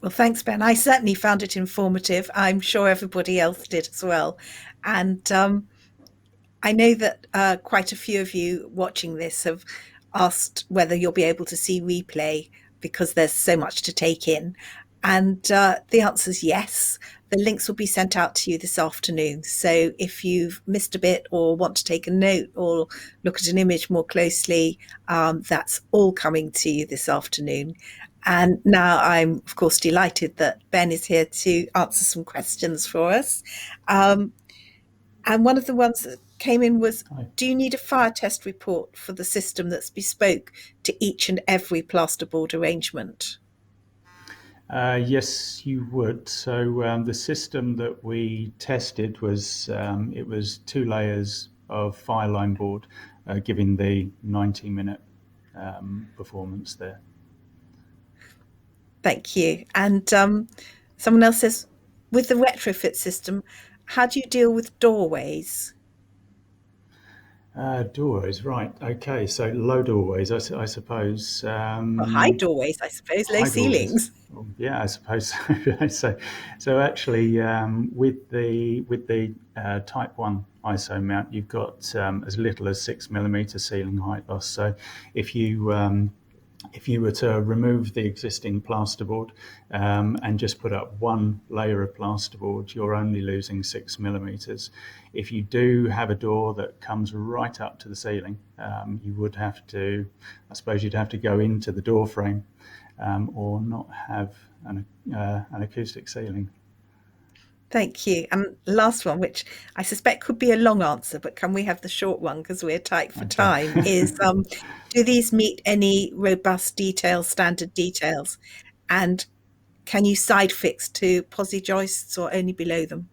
Well, thanks, Ben. I certainly found it informative. I'm sure everybody else did as well. And I know that quite a few of you watching this have asked whether you'll be able to see replay because there's so much to take in. And the answer is yes. The links will be sent out to you this afternoon. So if you've missed a bit or want to take a note or look at an image more closely, that's all coming to you this afternoon. And now I'm, of course, delighted that Ben is here to answer some questions for us. And one of the ones that came in was, do you need a fire test report for the system that's bespoke to each and every plasterboard arrangement? Yes, you would. So the system that we tested was, it was 2 layers of fireline board, giving the 90-minute performance there. Thank you. And someone else says, with the retrofit system, how do you deal with doorways? Doorways, right. Okay, so low doorways, I suppose. Well, high doorways, I suppose, low ceilings. Well, yeah, I suppose so. So actually, with the Type 1 Isomount, you've got as little as 6mm ceiling height loss. So if you were to remove the existing plasterboard and just put up 1 layer of plasterboard, you're only losing 6mm. If you do have a door that comes right up to the ceiling, you would have to, I suppose you'd have to go into the door frame or not have an acoustic ceiling. Thank you. And last one, which I suspect could be a long answer, but can we have the short one because we're tight for time, is do these meet any robust detail standard details? And can you side fix to posi joists or only below them?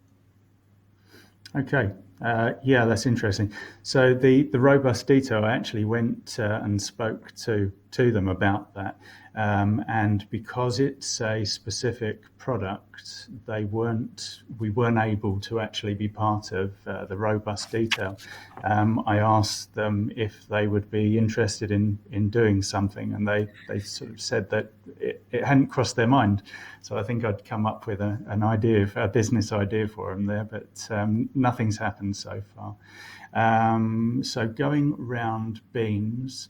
Okay. Yeah, that's interesting. So the robust detail, I actually went and spoke to them about that. And because it's a specific product, we weren't able to actually be part of the robust detail. I asked them if they would be interested in doing something, and they sort of said that it hadn't crossed their mind. So I think I'd come up with a business idea for them there, but nothing's happened so far. So going round beams,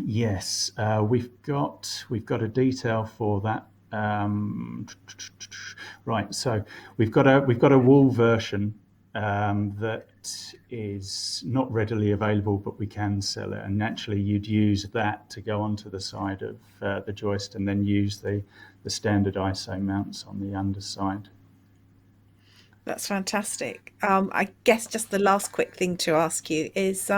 yes, we've got a detail for that. Right, so we've got a wall version that is not readily available, but we can sell it. And naturally, you'd use that to go onto the side of the joist, and then use the standard ISO mounts on the underside. That's fantastic. I guess just the last quick thing to ask you is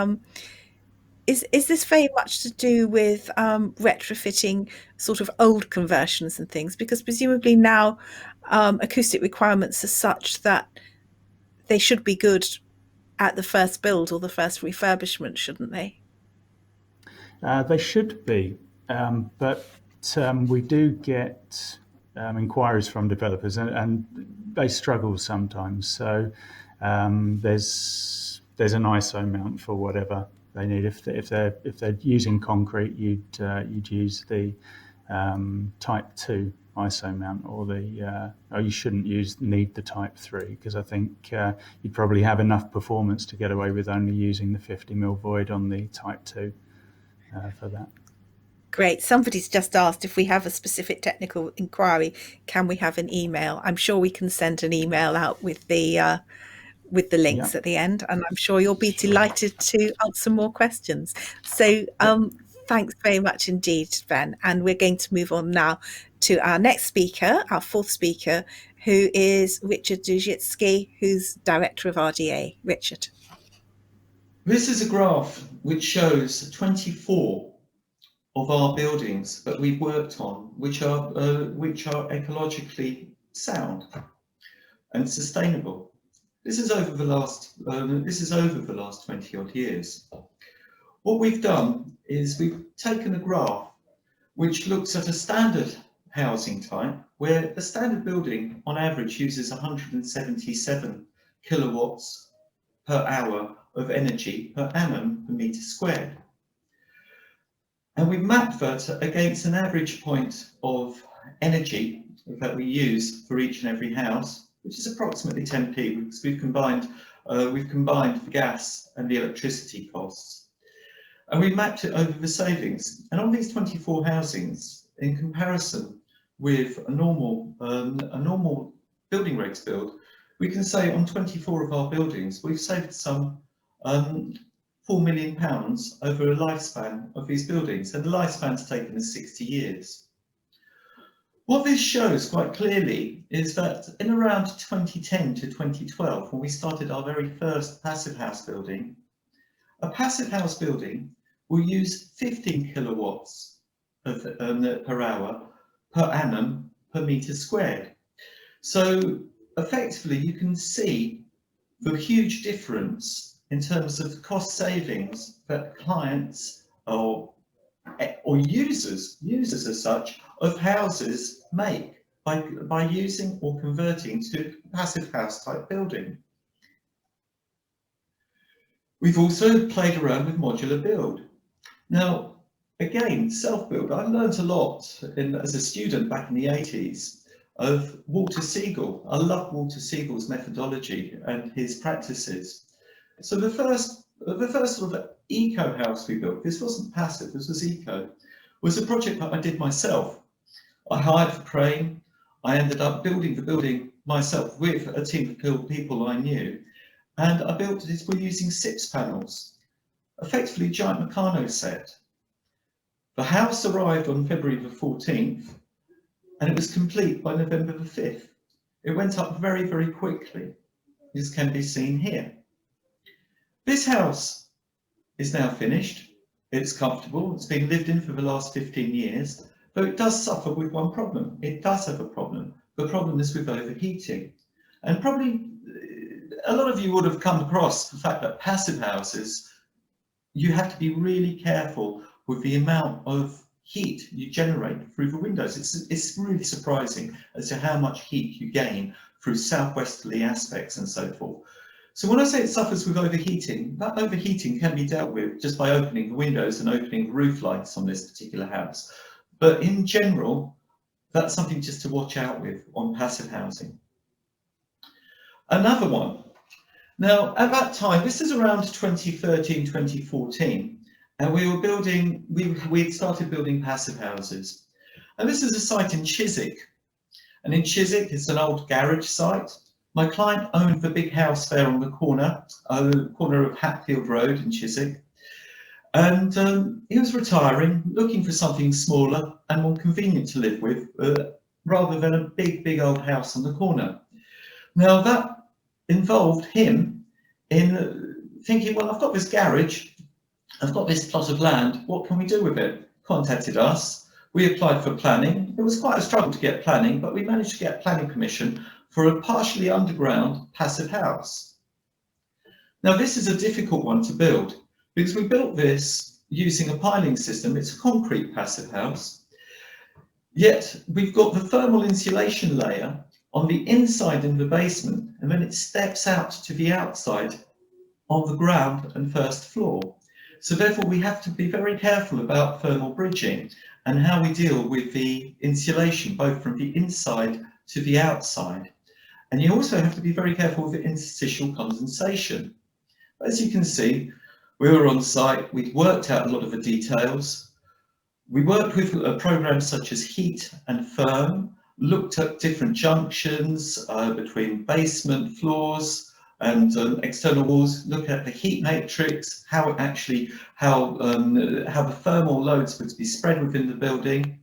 this very much to do with retrofitting sort of old conversions and things? Because presumably now acoustic requirements are such that they should be good at the first build or the first refurbishment, shouldn't they? They should be, but we do get inquiries from developers, and they struggle sometimes. So there's an ISO mount for whatever they need. If they're using concrete, you'd use the Type 2 ISO mount, or you shouldn't need the Type 3, because I think you'd probably have enough performance to get away with only using the 50mm void on the Type 2 for that. Great. Somebody's just asked if we have a specific technical inquiry, can we have an email? I'm sure we can send an email out with the links at the end, and I'm sure you'll be delighted to answer more questions. So thanks very much indeed, Ben. And we're going to move on now to our next speaker, our fourth speaker, who is Richard Duzhitsky, who's Director of RDA. Richard. This is a graph which shows 24 of our buildings that we've worked on, which are ecologically sound and sustainable. This is over the last 20 odd years. What we've done is we've taken a graph which looks at a standard housing type, where a standard building on average uses 177 kilowatts per hour of energy per annum per metre squared. And we've mapped that against an average point of energy that we use for each and every house, which is approximately 10p, because we've combined the gas and the electricity costs. And we mapped it over the savings. And on these 24 housings, in comparison with a normal building regs build, we can say on 24 of our buildings, we've saved some £4 million over a lifespan of these buildings, and the lifespan's taken us 60 years. What this shows quite clearly is that in around 2010 to 2012, when we started our very first passive house building, a passive house building will use 15 kilowatts per hour per annum per metre squared. So effectively, you can see the huge difference in terms of cost savings that clients or users as such of houses make by using or converting to a passive house type building. We've also played around with modular build. Now, again, self-build. I learned a lot as a student back in the 80s of Walter Siegel. I love Walter Siegel's methodology and his practices. So the first sort of eco house we built, this wasn't passive, this was eco, was a project that I did myself. I hired a crane. I ended up building the building myself with a team of people I knew. And I built it with using SIPS panels, effectively a giant Meccano set. The house arrived on February the 14th, and it was complete by November the 5th. It went up very, very quickly, as can be seen here. This house is now finished. It's comfortable. It's been lived in for the last 15 years, though it does suffer with one problem. It does have a problem. The problem is with overheating. And probably a lot of you would have come across the fact that passive houses, you have to be really careful with the amount of heat you generate through the windows. It's really surprising as to how much heat you gain through southwesterly aspects and so forth. So when I say it suffers with overheating, that overheating can be dealt with just by opening the windows and opening the roof lights on this particular house. But in general, that's something just to watch out with on passive housing. Another one, Now, at that time, this is around 2013, 2014, and we were building, we'd started building passive houses. And this is a site in Chiswick. And in Chiswick, it's an old garage site. My client owned the big house there on the corner of Hatfield Road in Chiswick. And he was retiring, looking for something smaller and more convenient to live with, rather than a big old house on the corner. Now that involved him in thinking, well, I've got this garage, I've got this plot of land, what can we do with it? Contacted us, we applied for planning. It was quite a struggle to get planning, but we managed to get planning permission for a partially underground passive house. Now this is a difficult one to build because we built this using a piling system. It's a concrete passive house, yet we've got the thermal insulation layer on the inside in the basement, and then it steps out to the outside on the ground and first floor. So therefore we have to be very careful about thermal bridging and how we deal with the insulation, both from the inside to the outside. And you also have to be very careful with the interstitial condensation. As you can see, we were on site, we'd worked out a lot of the details. We worked with programs such as heat and firm, looked at different junctions between basement floors and external walls, look at the heat matrix, how the thermal loads were to be spread within the building.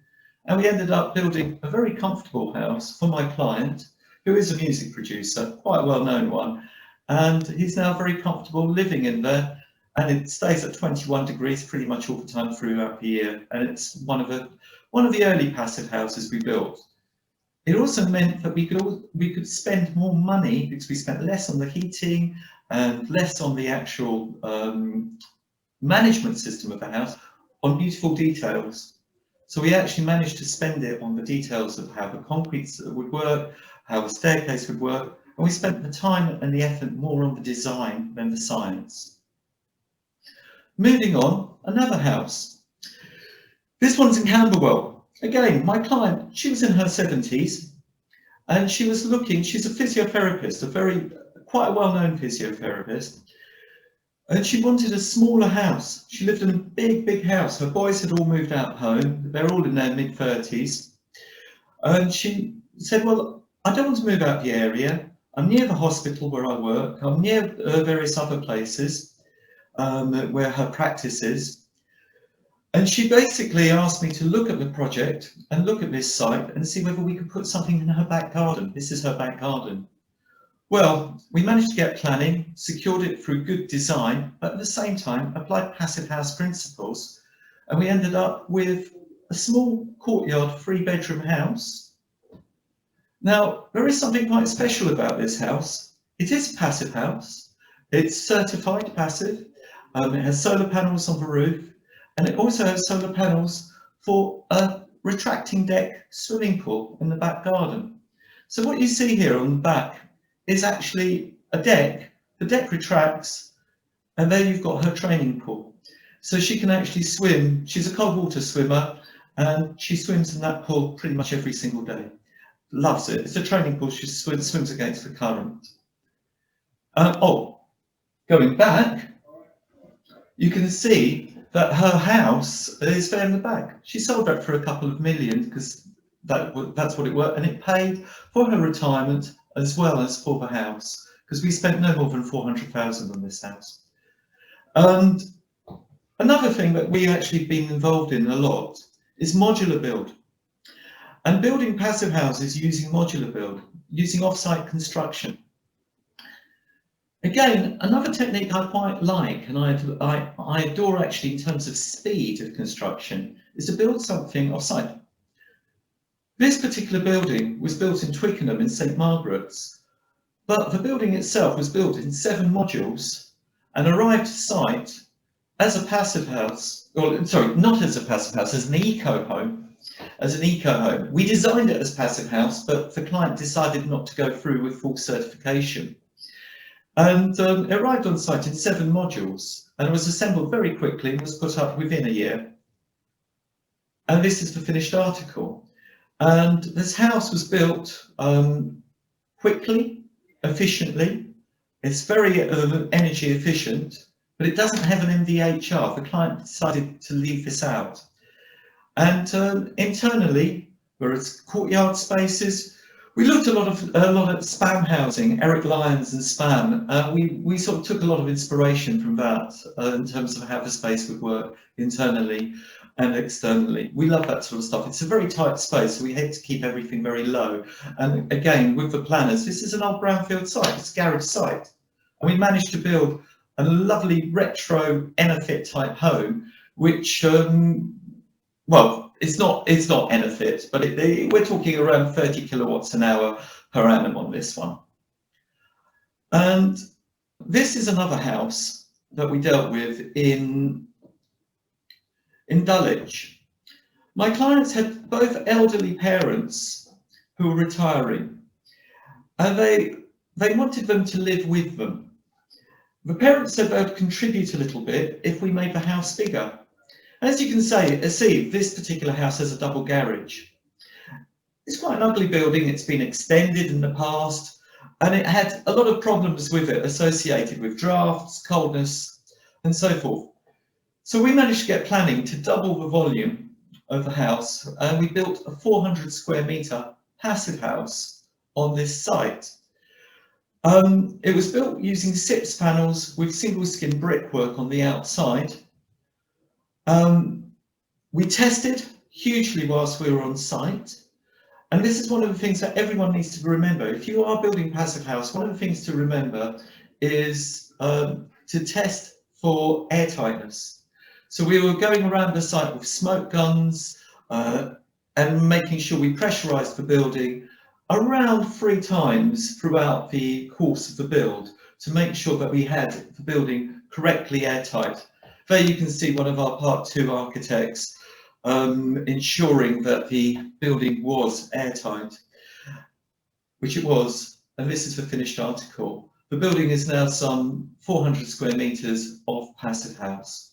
And we ended up building a very comfortable house for my client, who is a music producer, quite a well-known one. And he's now very comfortable living in there, and it stays at 21 degrees pretty much all the time throughout the year. And it's one of the early passive houses we built. It also meant that we could spend more money because we spent less on the heating and less on the actual management system of the house on beautiful details. So we actually managed to spend it on the details of how the concrete would work, how the staircase would work, and we spent the time and the effort more on the design than the science. Moving on, another house. This one's in Camberwell. Again, my client, she was in her 70s and she was looking, she's a physiotherapist, quite a well-known physiotherapist, and she wanted a smaller house. She lived in a big house. Her boys had all moved out home. They're all in their mid-30s. And she said, well, I don't want to move out the area. I'm near the hospital where I work. I'm near various other places where her practice is. And she basically asked me to look at the project and look at this site and see whether we could put something in her back garden. This is her back garden. Well, we managed to get planning, secured it through good design, but at the same time applied passive house principles. And we ended up with a small courtyard, 3-bedroom house. Now, there is something quite special about this house. It is a passive house. It's certified passive. It has solar panels on the roof. And it also has solar panels for a retracting deck swimming pool in the back garden. So what you see here on the back is actually a deck. The deck retracts, and there you've got her training pool. So she can actually swim. She's a cold water swimmer, and she swims in that pool pretty much every single day. Loves it. It's a training pool. She swims against the current. Going back, you can see that her house is there in the back. She sold that for a couple of million because that's what it was, and it paid for her retirement as well as for the house, because we spent no more than 400,000 on this house. And another thing that we actually been involved in a lot is modular build, and building passive houses using modular build, using off-site construction. Again, another technique I quite like, and I adore actually in terms of speed of construction, is to build something off-site. This particular building was built in Twickenham in St Margaret's, but the building itself was built in 7 modules and arrived to site as a passive house, or sorry, not as a passive house, as an eco home. We designed it as passive house, but the client decided not to go through with full certification. And it arrived on site in 7 modules, and it was assembled very quickly and was put up within a year. And this is the finished article. And this house was built quickly, efficiently, It's very energy efficient, but it doesn't have an MVHR. The client decided to leave this out. And internally, where it's courtyard spaces, we looked a lot at spam housing, Eric Lyons and spam. We sort of took a lot of inspiration from that in terms of how the space would work internally and externally. We love that sort of stuff. It's a very tight space, so we had to keep everything very low. And again, with the planners, this is an old brownfield site, it's a garage site. And we managed to build a lovely retro Enofit type home, which, well, it's not Enofit, but we're talking around 30 kilowatts an hour per annum on this one. And this is another house that we dealt with in Dulwich. My clients had both elderly parents who were retiring, and they wanted them to live with them. The parents said they would contribute a little bit if we made the house bigger. As you can see, this particular house has a double garage. It's quite an ugly building. It's been extended in the past, and it had a lot of problems with it associated with drafts, coldness, and so forth. So we managed to get planning to double the volume of the house, and we built a 400 square metre passive house on this site. It was built using SIPS panels with single skin brickwork on the outside. We tested hugely whilst we were on site, and this is one of the things that everyone needs to remember. If you are building passive house, one of the things to remember is to test for air tightness. So we were going around the site with smoke guns and making sure we pressurised the building around 3 times throughout the course of the build to make sure that we had the building correctly airtight. There you can see one of our Part 2 architects ensuring that the building was airtight, which it was, and this is the finished article. The building is now some 400 square metres of passive house.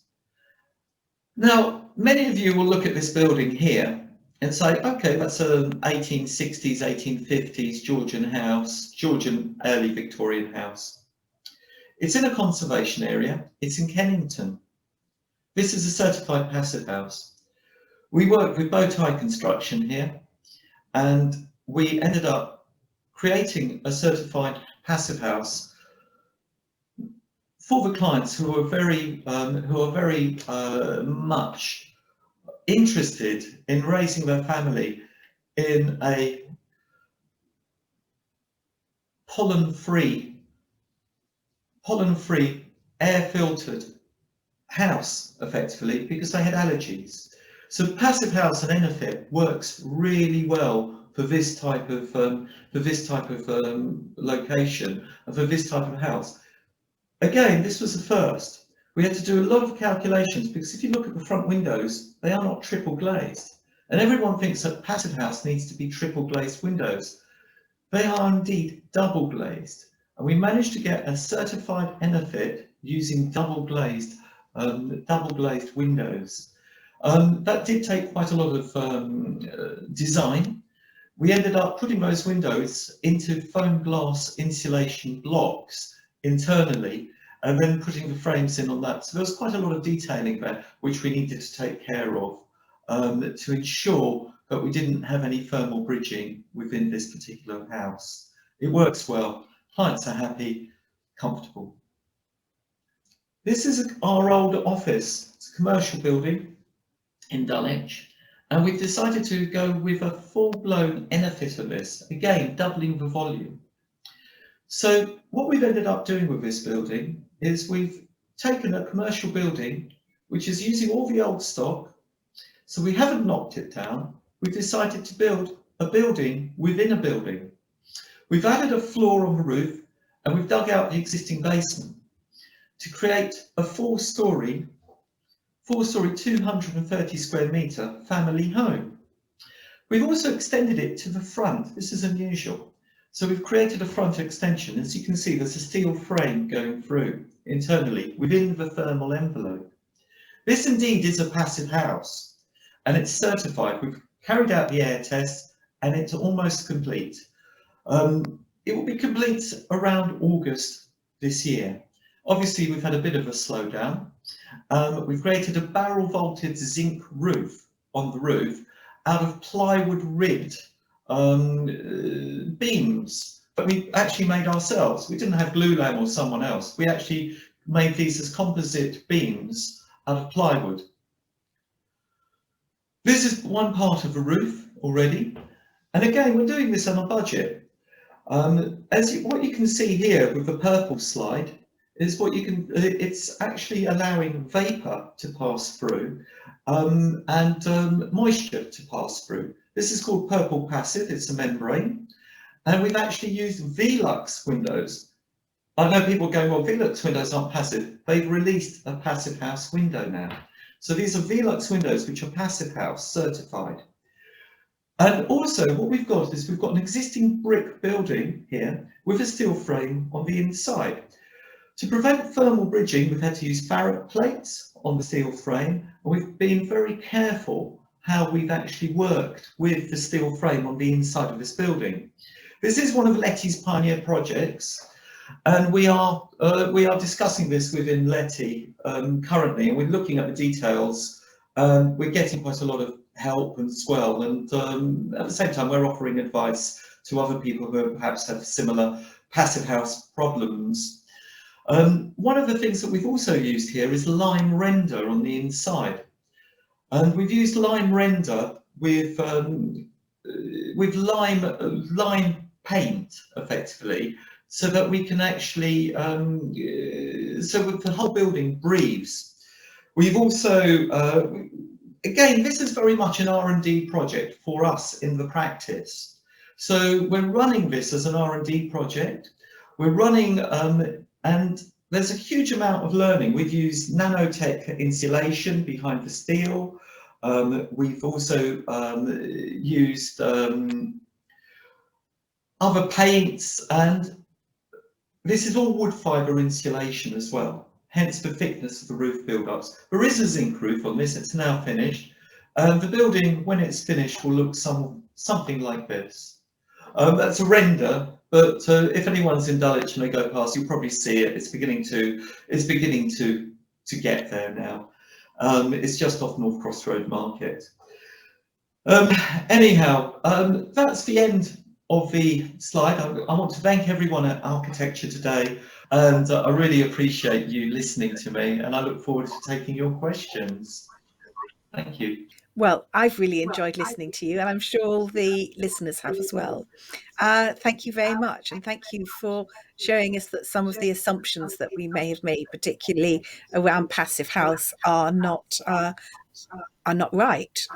Now, many of you will look at this building here and say, okay, that's an 1860s, 1850s Georgian house, Georgian early Victorian house. It's in a conservation area, it's in Kennington. This is a certified passive house. We worked with Bowtie Construction here, and we ended up creating a certified passive house for the clients who are very much interested in raising their family in a pollen-free, air-filtered house, effectively, because they had allergies. So passive house and Enofit works really well for this type of location and for this type of house. Again, this was the first. We had to do a lot of calculations because if you look at the front windows, they are not triple glazed. And everyone thinks that passive house needs to be triple glazed windows. They are indeed double glazed. And we managed to get a certified Enofit using double glazed windows. That did take quite a lot of design. We ended up putting those windows into foam glass insulation blocks internally, and then putting the frames in on that. So there was quite a lot of detailing there, which we needed to take care of to ensure that we didn't have any thermal bridging within this particular house. It works well, clients are happy, comfortable. This is our old office. It's a commercial building in Dulwich, and we've decided to go with a full-blown Enofit of this, again doubling the volume. So what we've ended up doing with this building is we've taken a commercial building which is using all the old stock, so we haven't knocked it down. We've decided to build a building within a building. We've added a floor on the roof, and we've dug out the existing basement to create a four-storey 230 square metre family home. We've also extended it to the front. This is unusual. So we've created a front extension. As you can see, there's a steel frame going through internally within the thermal envelope. This indeed is a passive house, and it's certified. We've carried out the air test, and it's almost complete. It will be complete around August this year. Obviously, we've had a bit of a slowdown. We've created a barrel vaulted zinc roof on the roof out of plywood ribbed beams, but we actually made ourselves. We didn't have Glulam or someone else. We actually made these as composite beams out of plywood. This is one part of the roof already. And again, we're doing this on a budget. What you can see here with the purple slide is it's actually allowing vapor to pass through and moisture to pass through. This is called purple passive, it's a membrane. And we've actually used Velux windows. I know people are going, well, Velux windows aren't passive. They've released a passive house window now. So these are Velux windows, which are passive house certified. And also what we've got is we've got an existing brick building here with a steel frame on the inside. To prevent thermal bridging, we've had to use Farrett plates on the steel frame, and we've been very careful how we've actually worked with the steel frame on the inside of this building. This is one of Letty's pioneer projects, and we are discussing this within Letty currently, and we're looking at the details. We're getting quite a lot of help as well, and at the same time we're offering advice to other people who perhaps have similar passive house problems. One of the things that we've also used here is lime render on the inside, and we've used lime render with lime paint effectively, so that we can actually so the whole building breathes. We've also again, this is very much an R&D project for us in the practice. So we're running this as an R&D project. We're running and there's a huge amount of learning. We've used nanotech insulation behind the steel. We've also used other paints, and this is all wood fibre insulation as well, hence the thickness of the roof build-ups. There is a zinc roof on this, it's now finished. The building, when it's finished, will look something like this. That's a render, but if anyone's in Dulwich and they go past, you'll probably see it. It's beginning to get there now. It's just off North Cross Road Market. Anyhow, that's the end of the slide. I want to thank everyone at Architecture today, and I really appreciate you listening to me, and I look forward to taking your questions. Thank you. Well, I've really enjoyed listening to you, and I'm sure all the listeners have as well. Thank you very much, and thank you for showing us that some of the assumptions that we may have made, particularly around passive house, are not right.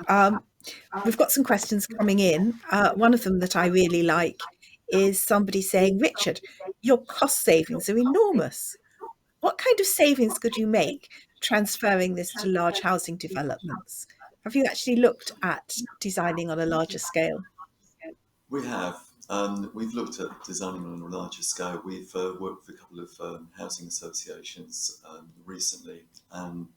We've got some questions coming in. One of them that I really like is somebody saying, Richard, your cost savings are enormous. What kind of savings could you make transferring this to large housing developments? Have you actually looked at designing on a larger scale? We have. We've looked at designing on a larger scale. We've worked with a couple of housing associations recently, and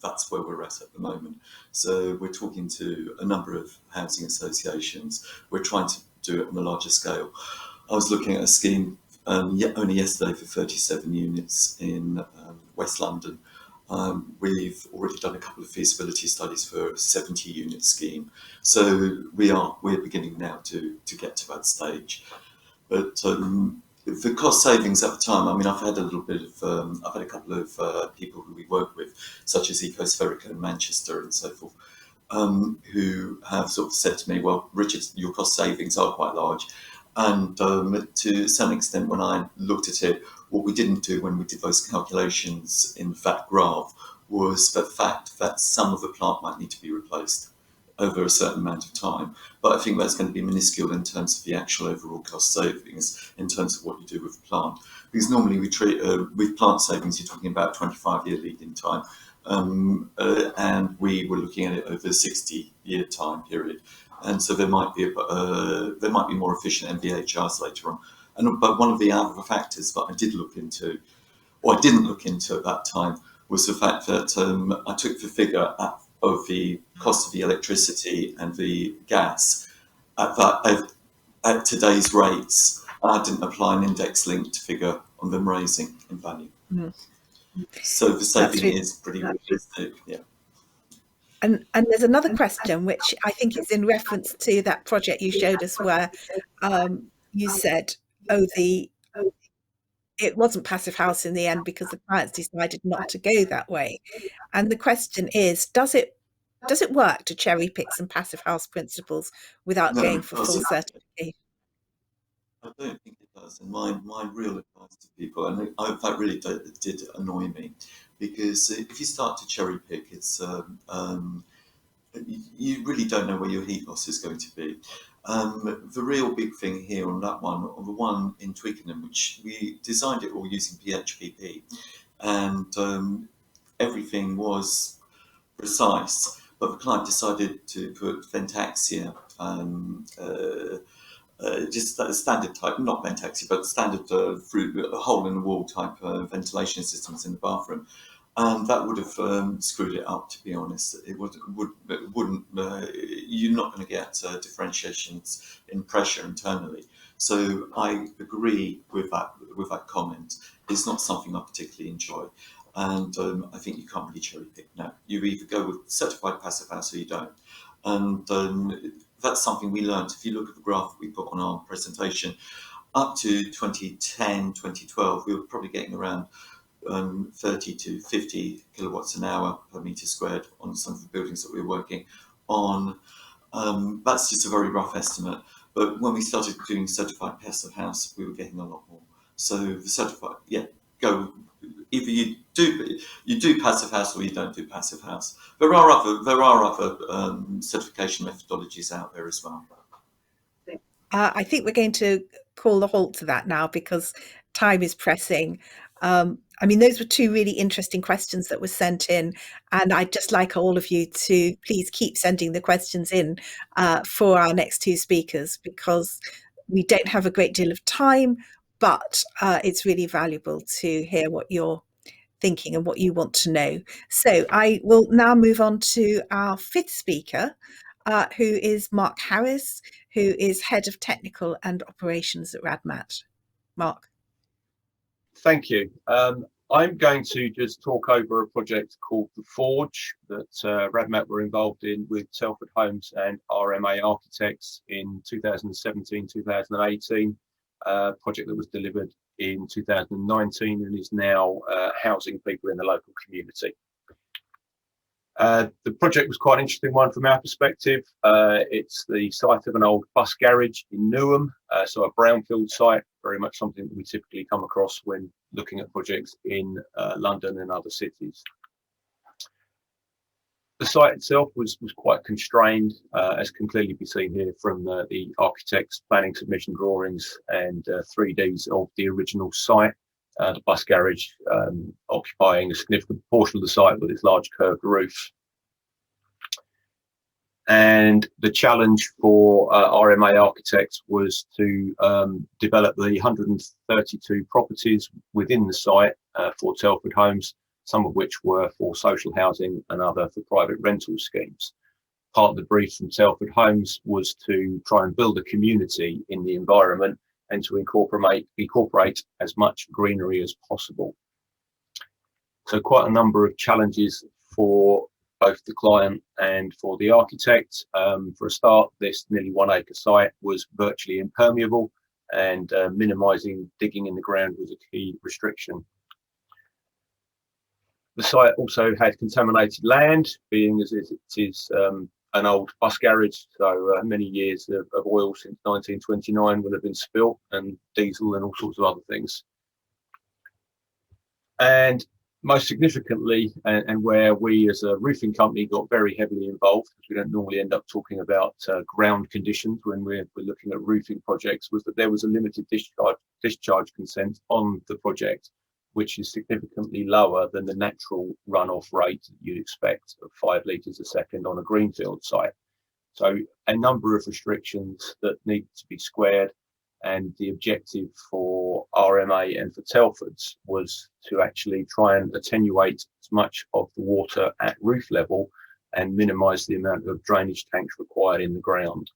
that's where we're at the moment. So we're talking to a number of housing associations. We're trying to do it on a larger scale. I was looking at a scheme only yesterday for 37 units in West London. We've already done a couple of feasibility studies for a 70 unit scheme. So we're beginning now to get to that stage. But the cost savings at the time, I mean, I've had a couple of people who we work with, such as Ecospherica in Manchester and so forth, who have sort of said to me, well, Richard, your cost savings are quite large. And to some extent, when I looked at it, what we didn't do when we did those calculations in that graph was the fact that some of the plant might need to be replaced over a certain amount of time. But I think that's going to be minuscule in terms of the actual overall cost savings in terms of what you do with the plant. Because normally we treat, with plant savings, you're talking about 25-year lead-in time. And we were looking at it over a 60-year time period. And so there might be more efficient MVHRs later on. But one of the other factors that I did look into, or I didn't look into at that time, was the fact that I took the figure of the cost of the electricity and the gas at today's rates, I didn't apply an index linked figure on them raising in value. So the saving is pretty realistic, yeah. And there's another question which I think is in reference to that project you showed us, where you said, it wasn't passive house in the end because the clients decided not to go that way. And the question is, does it work to cherry pick some passive house principles without going for full certification? I don't think it does. And my real advice to people, and that really did annoy me, because if you start to cherry pick, it's you really don't know where your heat loss is going to be. The real big thing here on that one, on the one in Twickenham, which we designed it all using PHPP, and everything was precise, but the client decided to put Ventaxia, just a standard type, not Ventaxia, but standard through a hole in the wall type ventilation systems in the bathroom. And that would have screwed it up, to be honest. It wouldn't. You're not going to get differentiations in pressure internally. So I agree with that comment. It's not something I particularly enjoy, and I think you can't really cherry pick. No, you either go with certified passive house or you don't. And that's something we learned. If you look at the graph we put on our presentation, up to 2010, 2012, we were probably getting around 30 to 50 kilowatts an hour per metre squared on some of the buildings that we were working on. That's just a very rough estimate. But when we started doing certified passive house, we were getting a lot more. So the certified, go either you do passive house or you don't do passive house. There are other certification methodologies out there as well. I think we're going to call a halt to that now because time is pressing. I mean, those were two really interesting questions that were sent in, and I'd just like all of you to please keep sending the questions in for our next two speakers, because we don't have a great deal of time, but it's really valuable to hear what you're thinking and what you want to know. So I will now move on to our fifth speaker, who is Mark Harris, who is Head of Technical and Operations at Radmat. Mark. Thank you. I'm going to just talk over a project called The Forge that Radmat were involved in with Telford Homes and RMA Architects in 2017-2018, a project that was delivered in 2019 and is now housing people in the local community. The project was quite an interesting one from our perspective. It's the site of an old bus garage in Newham, so a brownfield site, very much something that we typically come across when looking at projects in London and other cities. The site itself was quite constrained, as can clearly be seen here from the architect's planning submission drawings and 3Ds of the original site. The bus garage occupying a significant portion of the site with its large curved roof. And the challenge for RMA Architects was to develop the 132 properties within the site for Telford Homes, some of which were for social housing and other for private rental schemes. Part of the brief from Telford Homes was to try and build a community in the environment and to incorporate as much greenery as possible. So quite a number of challenges for both the client and for the architect. For a start, this nearly 1 acre site was virtually impermeable, and minimising digging in the ground was a key restriction. The site also had contaminated land, being as it is an old bus garage, so many years of oil since 1929 will have been spilt, and diesel and all sorts of other things. And most significantly, and where we as a roofing company got very heavily involved, because we don't normally end up talking about ground conditions when we're looking at roofing projects, was that there was a limited discharge consent on the project, which is significantly lower than the natural runoff rate that you'd expect of 5 litres a second on a greenfield site. So a number of restrictions that need to be squared, and the objective for RMA and for Telford's was to actually try and attenuate as much of the water at roof level and minimise the amount of drainage tanks required in the ground.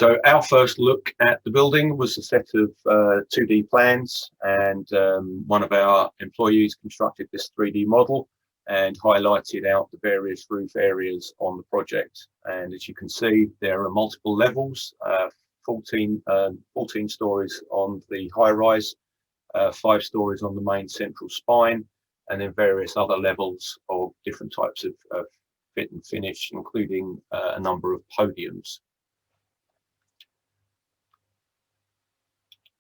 So our first look at the building was a set of 2D plans, and one of our employees constructed this 3D model and highlighted out the various roof areas on the project. And as you can see, there are multiple levels, 14 stories on the high rise, 5 stories on the main central spine, and then various other levels of different types of fit and finish, including a number of podiums.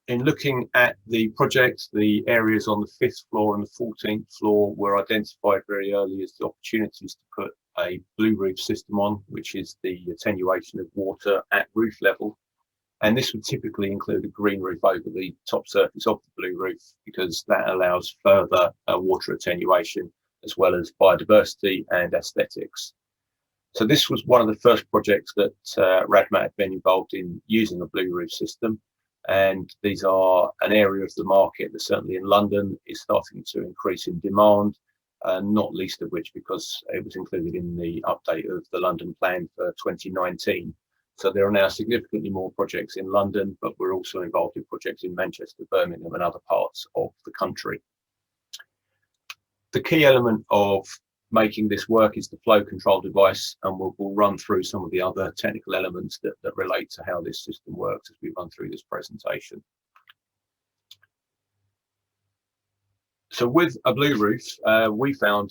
In looking at the project, the areas on the 5th floor and the 14th floor were identified very early as the opportunities to put a blue roof system on, which is the attenuation of water at roof level. And this would typically include a green roof over the top surface of the blue roof, because that allows further water attenuation, as well as biodiversity and aesthetics. So this was one of the first projects that Radmat had been involved in using a blue roof system. And these are an area of the market that certainly in London is starting to increase in demand, not least of which because it was included in the update of the London plan for 2019. So there are now significantly more projects in London, but we're also involved in projects in Manchester, Birmingham and other parts of the country. The key element of making this work is the flow control device, and we'll run through some of the other technical elements that relate to how this system works as we run through this presentation. So with a blue roof, we found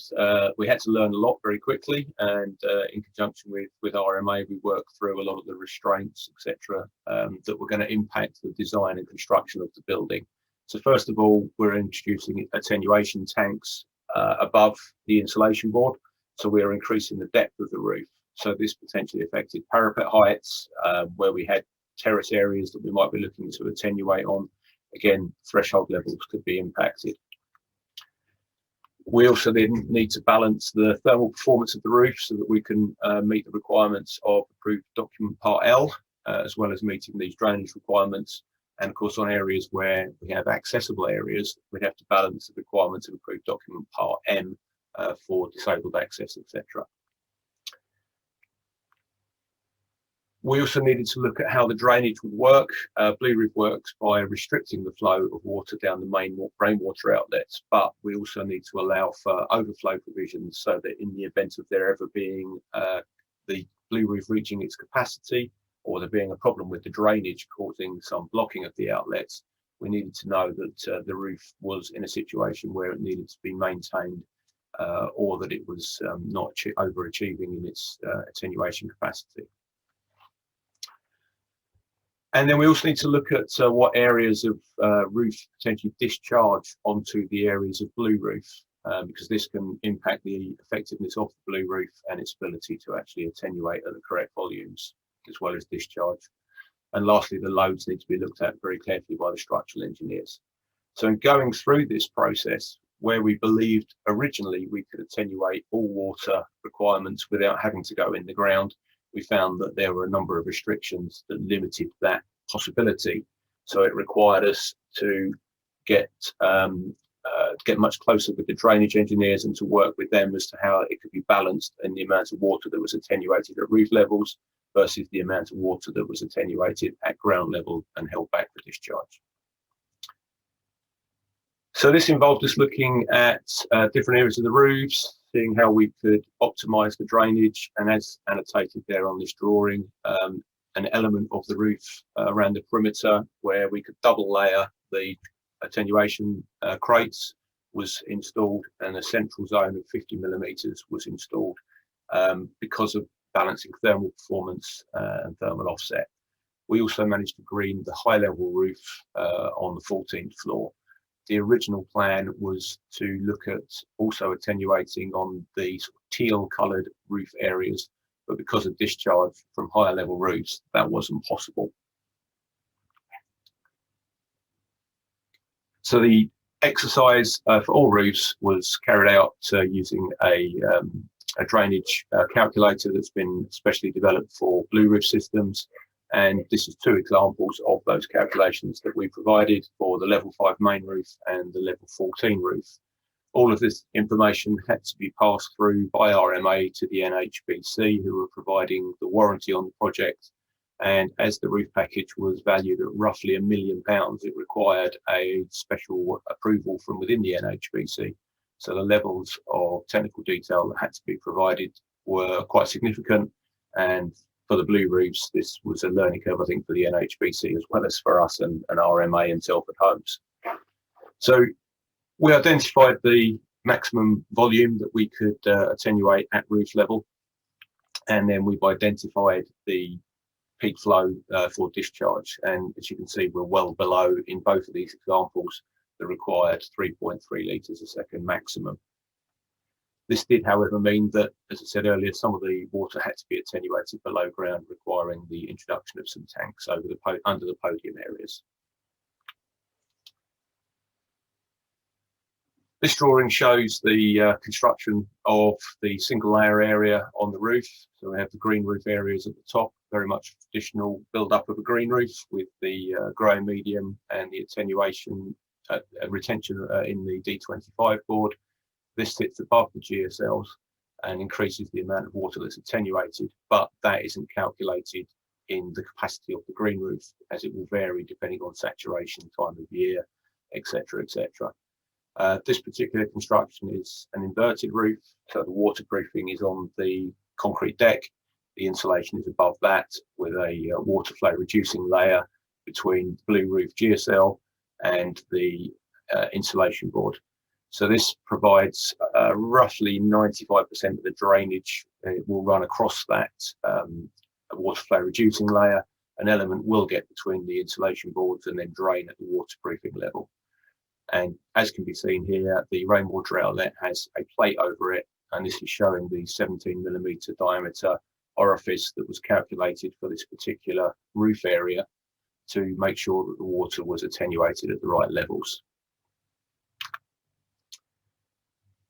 we had to learn a lot very quickly, and in conjunction with RMA, we worked through a lot of the restraints, etc., that were going to impact the design and construction of the building. So first of all, we're introducing attenuation tanks above the insulation board, so we're increasing the depth of the roof. So this potentially affected parapet heights, where we had terrace areas that we might be looking to attenuate on. Again, threshold levels could be impacted. We also then need to balance the thermal performance of the roof so that we can meet the requirements of approved document Part L, as well as meeting these drainage requirements. And of course, on areas where we have accessible areas, we'd have to balance the requirements of approved document Part M for disabled access, etc. We also needed to look at how the drainage would work. Blue roof works by restricting the flow of water down the main rainwater outlets, but we also need to allow for overflow provisions so that in the event of there ever being the blue roof reaching its capacity, or there being a problem with the drainage causing some blocking of the outlets, we needed to know that the roof was in a situation where it needed to be maintained, or that it was not overachieving in its attenuation capacity. And then we also need to look at what areas of roof potentially discharge onto the areas of blue roof, because this can impact the effectiveness of the blue roof and its ability to actually attenuate at the correct volumes, as well as discharge. And lastly, the loads need to be looked at very carefully by the structural engineers. So in going through this process, where we believed originally we could attenuate all water requirements without having to go in the ground, we found that there were a number of restrictions that limited that possibility. So it required us to get much closer with the drainage engineers and to work with them as to how it could be balanced in the amount of water that was attenuated at roof levels versus the amount of water that was attenuated at ground level and held back for discharge. So this involved us looking at different areas of the roofs, seeing how we could optimize the drainage, and as annotated there on this drawing, an element of the roof around the perimeter where we could double layer the attenuation crates was installed, and a central zone of 50 millimeters was installed because of balancing thermal performance and thermal offset. We also managed to green the high level roof on the 14th floor. The original plan was to look at also attenuating on the sort of teal coloured roof areas, but because of discharge from higher level roofs, that wasn't possible. So the exercise for all roofs was carried out using a drainage calculator that's been specially developed for blue roof systems. And this is 2 examples of those calculations that we provided for the level 5 main roof and the level 14 roof. All of this information had to be passed through by RMA to the NHBC, who were providing the warranty on the project, And as the roof package was valued at roughly £1 million, it required a special approval from within the NHBC. So the levels of technical detail that had to be provided were quite significant. And for the blue roofs, this was a learning curve, I think, for the NHBC as well as for us and RMA and Telford Homes. So we identified the maximum volume that we could attenuate at roof level. And then we've identified the peak flow for discharge. And as you can see, we're well below, in both of these examples, the required 3.3 litres a second maximum. This did, however, mean that, as I said earlier, some of the water had to be attenuated below ground, requiring the introduction of some tanks over under the podium areas. This drawing shows the construction of the single layer area on the roof. So we have the green roof areas at the top, very much traditional build up of a green roof with the grey medium and the attenuation retention in the D25 board. This sits above the GSLs and increases the amount of water that's attenuated, but that isn't calculated in the capacity of the green roof, as it will vary depending on saturation, time of year, etc., etc. This particular construction is an inverted roof, so the waterproofing is on the concrete deck. The insulation is above that with a water flow reducing layer between the blue roof GSL and the insulation board. So this provides roughly 95% of the drainage. It will run across that water flow reducing layer. An element will get between the insulation boards and then drain at the waterproofing level. And as can be seen here, the rainwater outlet has a plate over it, and this is showing the 17mm diameter orifice that was calculated for this particular roof area to make sure that the water was attenuated at the right levels.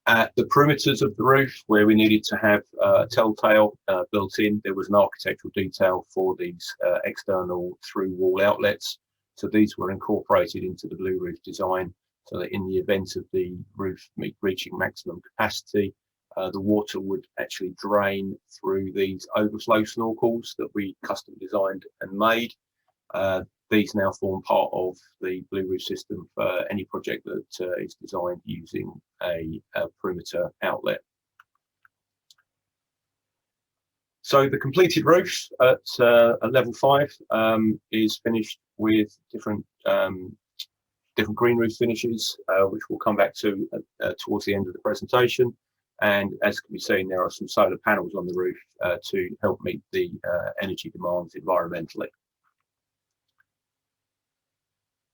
At the perimeters of the roof, where we needed to have a telltale built in, there was an architectural detail for these external through wall outlets. So these were incorporated into the blue roof design, so that in the event of the roof reaching maximum capacity, the water would actually drain through these overflow snorkels that we custom designed and made. These now form part of the blue roof system for any project that is designed using a perimeter outlet. So the completed roof at level 5 is finished with different green roof finishes, which we'll come back to towards the end of the presentation. And as can be seen, there are some solar panels on the roof to help meet the energy demands environmentally.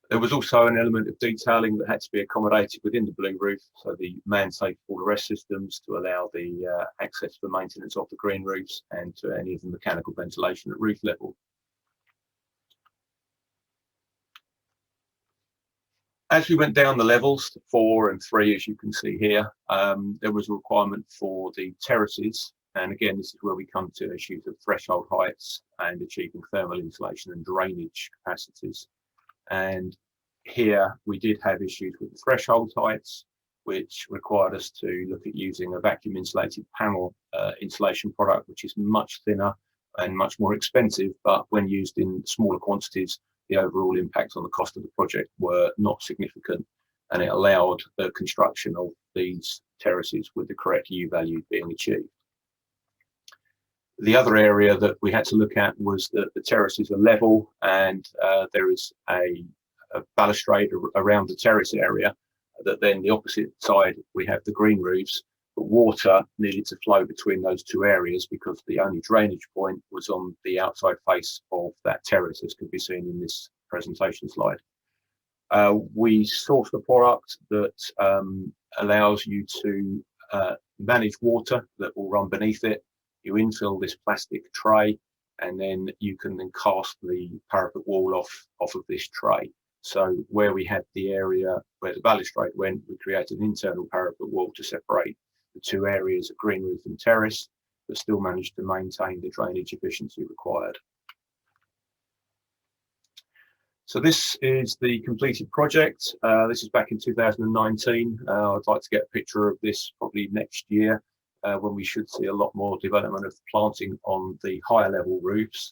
There was also an element of detailing that had to be accommodated within the blue roof, so the man-safe fall arrest systems to allow the access for maintenance of the green roofs and to any of the mechanical ventilation at roof level. As we went down the levels, 4 and 3, as you can see here, there was a requirement for the terraces. And again, this is where we come to issues of threshold heights and achieving thermal insulation and drainage capacities. And here we did have issues with the threshold heights, which required us to look at using a vacuum insulated panel insulation product, which is much thinner and much more expensive, but when used in smaller quantities, the overall impact on the cost of the project were not significant, and it allowed the construction of these terraces with the correct U value being achieved. The other area that we had to look at was that the terraces are level, and there is a balustrade around the terrace area, that then the opposite side we have the green roofs, but water needed to flow between those two areas because the only drainage point was on the outside face of that terrace, as can be seen in this presentation slide. We sourced a product that allows you to manage water that will run beneath it. You infill this plastic tray, and then you can then cast the parapet wall off of this tray. So where we had the area where the balustrade went, we created an internal parapet wall to separate the two areas of green roof and terrace, but still managed to maintain the drainage efficiency required. So this is the completed project. This is back in 2019. I'd like to get a picture of this probably next year, when we should see a lot more development of planting on the higher level roofs.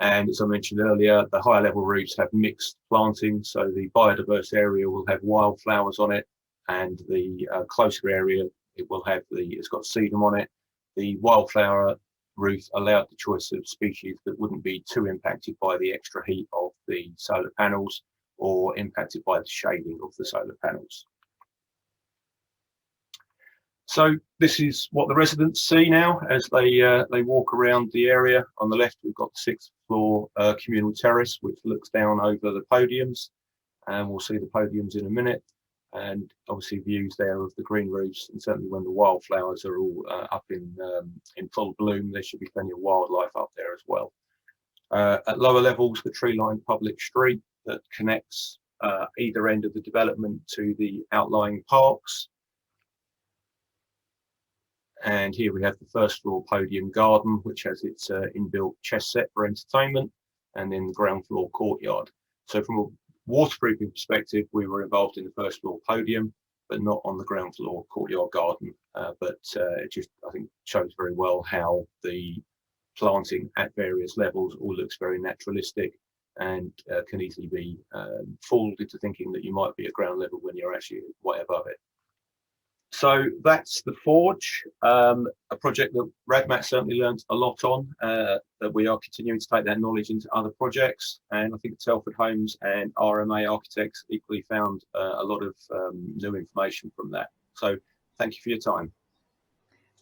And as I mentioned earlier, the higher level roofs have mixed planting, so the biodiverse area will have wildflowers on it, and the closer area, it's got sedum on it. The wildflower roof allowed the choice of species that wouldn't be too impacted by the extra heat of the solar panels or impacted by the shading of the solar panels. So this is what the residents see now as they walk around the area. On the left, we've got the 6th floor communal terrace, which looks down over the podiums, and we'll see the podiums in a minute. And obviously views there of the green roofs, and certainly when the wildflowers are all up in full bloom, there should be plenty of wildlife up there as well. At lower levels, the tree-lined public street that connects either end of the development to the outlying parks. And here we have the 1st floor podium garden, which has its inbuilt chess set for entertainment, and then the ground floor courtyard. So from a waterproofing perspective, we were involved in the 1st floor podium, but not on the ground floor courtyard garden. But it just, I think, shows very well how the planting at various levels all looks very naturalistic, and can easily be fooled into thinking that you might be at ground level when you're actually way above it. So that's the Forge, a project that Radmat certainly learned a lot on, that we are continuing to take that knowledge into other projects. And I think Telford Homes and RMA Architects equally found a lot of new information from that. So thank you for your time.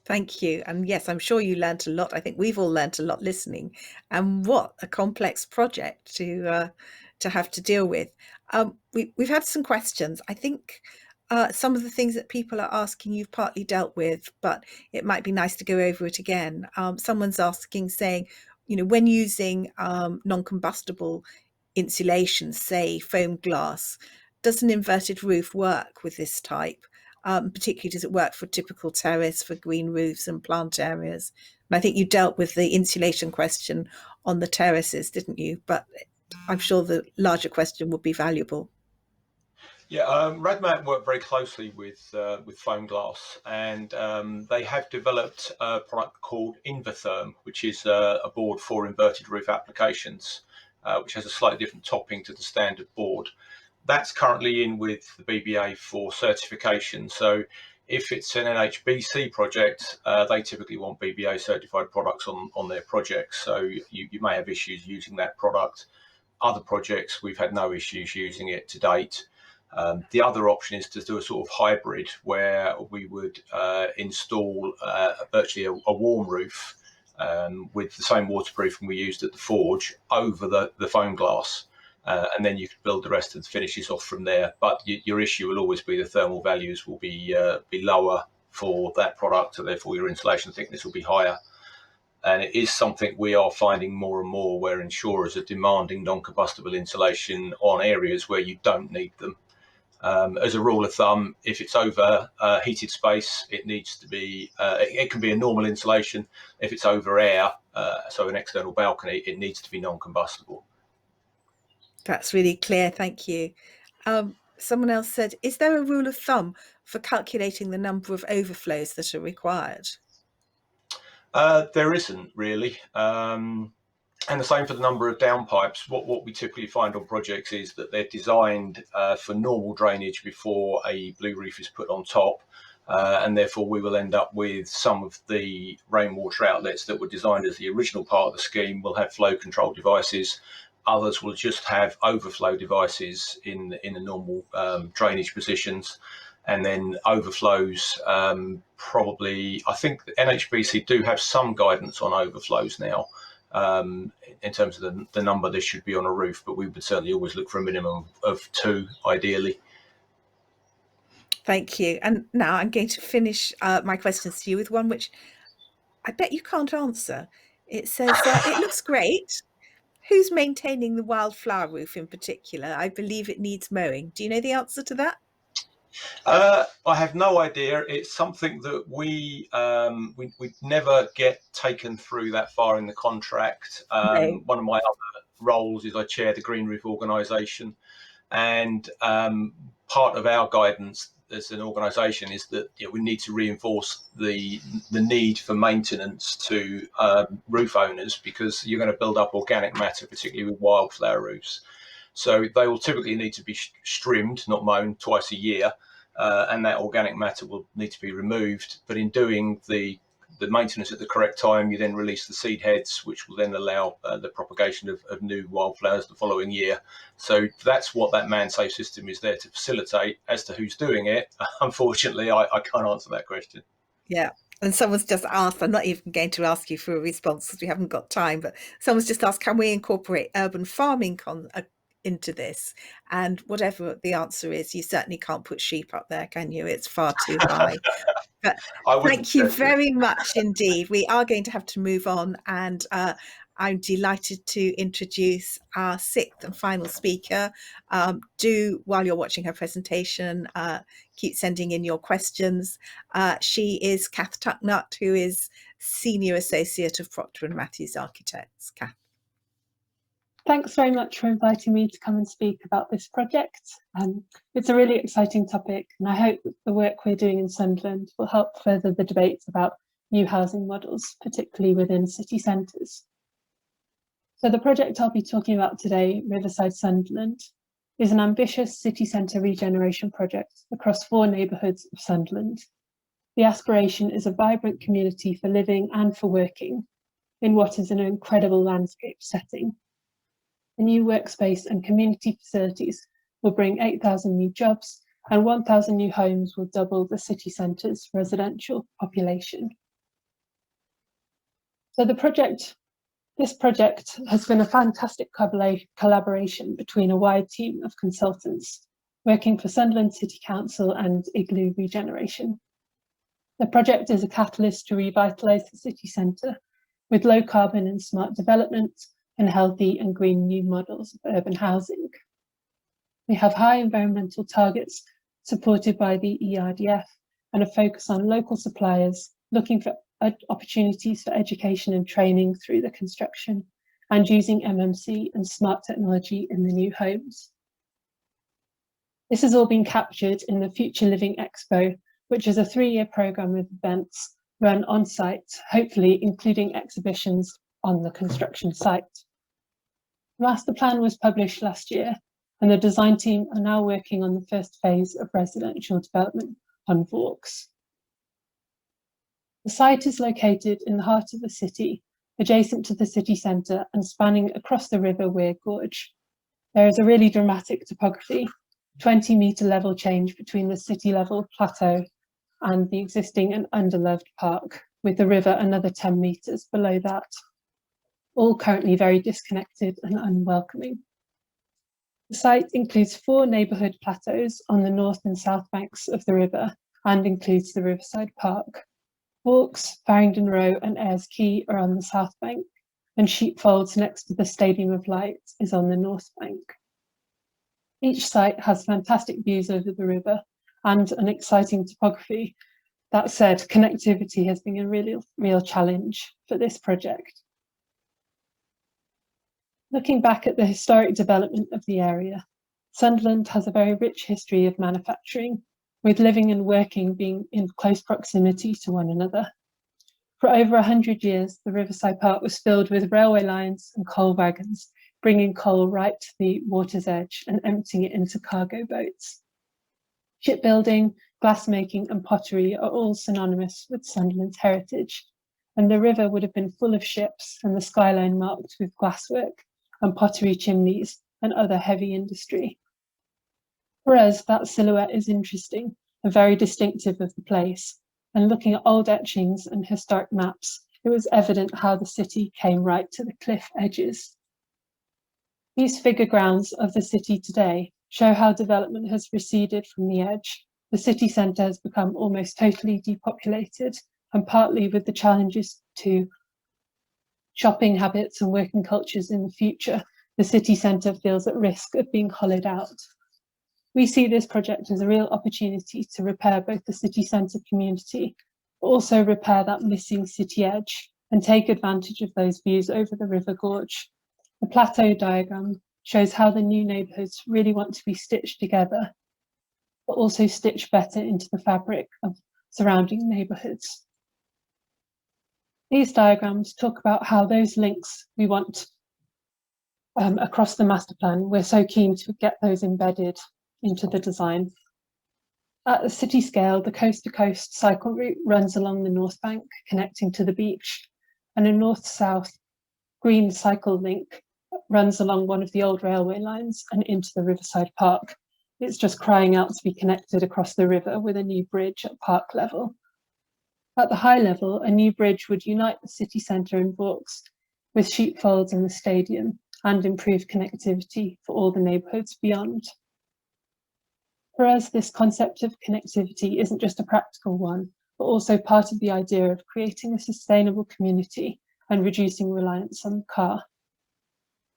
Thank you. And yes, I'm sure you learnt a lot. I think we've all learnt a lot listening. And what a complex project to have to deal with. We've had some questions. I think some of the things that people are asking you've partly dealt with, but it might be nice to go over it again. Someone's asking, saying, when using non-combustible insulation, say foam glass, does an inverted roof work with this type? Particularly, does it work for typical terrace, for green roofs and plant areas? And I think you dealt with the insulation question on the terraces, didn't you? But I'm sure the larger question would be valuable. Yeah, Radmat work very closely with foam glass, and they have developed a product called Invertherm, which is a board for inverted roof applications, which has a slightly different topping to the standard board. That's currently in with the BBA for certification. So if it's an NHBC project, they typically want BBA certified products on their projects. So you may have issues using that product. Other projects, we've had no issues using it to date. The other option is to do a sort of hybrid where we would install virtually a warm roof with the same waterproofing we used at the Forge over the foam glass. And then you could build the rest of the finishes off from there. But your issue will always be the thermal values will be lower for that product, so therefore your insulation thickness will be higher. And it is something we are finding more and more, where insurers are demanding non-combustible insulation on areas where you don't need them. As a rule of thumb, if it's over heated space, it needs to be, it can be a normal insulation. If it's over air, so an external balcony, it needs to be non-combustible. That's really clear, thank you. Someone else said, is there a rule of thumb for calculating the number of overflows that are required? There isn't really. And the same for the number of downpipes. What we typically find on projects is that they're designed for normal drainage before a blue roof is put on top. And therefore we will end up with some of the rainwater outlets that were designed as the original part of the scheme will have flow control devices. Others will just have overflow devices in the normal drainage positions. And then overflows, probably, I think the NHBC do have some guidance on overflows now. In terms of the number there should be on a roof, but we would certainly always look for a minimum of 2, ideally. Thank you. And now I'm going to finish my questions to you with one which I bet you can't answer. It says, it looks great. Who's maintaining the wildflower roof in particular? I believe it needs mowing. Do you know the answer to that? I have no idea. It's something that we never get taken through that far in the contract. No. One of my other roles is I chair the Green Roof organisation, and part of our guidance as an organisation is that we need to reinforce the need for maintenance to roof owners, because you're going to build up organic matter, particularly with wildflower roofs. So they will typically need to be trimmed, not mown, twice a year, and that organic matter will need to be removed. But in doing the maintenance at the correct time, you then release the seed heads, which will then allow the propagation of new wildflowers the following year. So that's what that man-safe system is there to facilitate. As to who's doing it, unfortunately, I can't answer that question. Yeah. And someone's just asked, I'm not even going to ask you for a response because we haven't got time, but someone's just asked, can we incorporate urban farming into this? And whatever the answer is, you certainly can't put sheep up there, can you? It's far too high. But thank you very much indeed. We are going to have to move on, and I'm delighted to introduce our sixth and final speaker. Do, while you're watching her presentation, keep sending in your questions. She is Kath Tucknut, who is Senior Associate of Procter & Matthews Architects. Kath. Thanks very much for inviting me to come and speak about this project. It's a really exciting topic, and I hope that the work we're doing in Sunderland will help further the debate about new housing models, particularly within city centres. So the project I'll be talking about today, Riverside Sunderland, is an ambitious city centre regeneration project across 4 neighbourhoods of Sunderland. The aspiration is a vibrant community for living and for working in what is an incredible landscape setting. The new workspace and community facilities will bring 8,000 new jobs, and 1,000 new homes will double the city centre's residential population. So this project has been a fantastic collaboration between a wide team of consultants working for Sunderland City Council and Igloo Regeneration. The project is a catalyst to revitalise the city centre with low carbon and smart development, and healthy and green new models of urban housing. We have high environmental targets supported by the ERDF and a focus on local suppliers looking for opportunities for education and training through the construction, and using MMC and smart technology in the new homes. This has all been captured in the Future Living Expo, which is a 3-year programme of events run on site, hopefully including exhibitions on the construction site. The master plan was published last year, and the design team are now working on the first phase of residential development on Vaux. The site is located in the heart of the city, adjacent to the city centre and spanning across the River Wear Gorge. There is a really dramatic topography, 20-metre level change between the city level plateau and the existing and underloved park, with the river another 10 metres below that. All currently very disconnected and unwelcoming. The site includes 4 neighbourhood plateaus on the north and south banks of the river, and includes the Riverside Park. Vaux, Farringdon Row and Ayers Quay are on the south bank, and Sheepfolds next to the Stadium of Light is on the north bank. Each site has fantastic views over the river and an exciting topography. That said, connectivity has been a real challenge for this project. Looking back at the historic development of the area, Sunderland has a very rich history of manufacturing, with living and working being in close proximity to one another. For over 100 years, the Riverside Park was filled with railway lines and coal wagons, bringing coal right to the water's edge and emptying it into cargo boats. Shipbuilding, glassmaking and pottery are all synonymous with Sunderland's heritage, and the river would have been full of ships and the skyline marked with glasswork and pottery chimneys and other heavy industry. For us, that silhouette is interesting and very distinctive of the place, and looking at old etchings and historic maps, it was evident how the city came right to the cliff edges. These figure grounds of the city today show how development has receded from the edge. The city centre has become almost totally depopulated, and partly with the challenges to shopping habits and working cultures in the future, the city centre feels at risk of being hollowed out. We see this project as a real opportunity to repair both the city centre community, but also repair that missing city edge and take advantage of those views over the River Gorge. The plateau diagram shows how the new neighbourhoods really want to be stitched together. but also stitch better into the fabric of surrounding neighbourhoods. These diagrams talk about how those links we want across the master plan, we're so keen to get those embedded into the design. At the city scale, the coast-to-coast cycle route runs along the north bank, connecting to the beach, and a north-south green cycle link runs along one of the old railway lines and into the Riverside Park. It's just crying out to be connected across the river with a new bridge at park level. At the high level, a new bridge would unite the city centre and Vaux with sheepfolds and the stadium, and improve connectivity for all the neighbourhoods beyond. For us, this concept of connectivity isn't just a practical one, but also part of the idea of creating a sustainable community and reducing reliance on the car.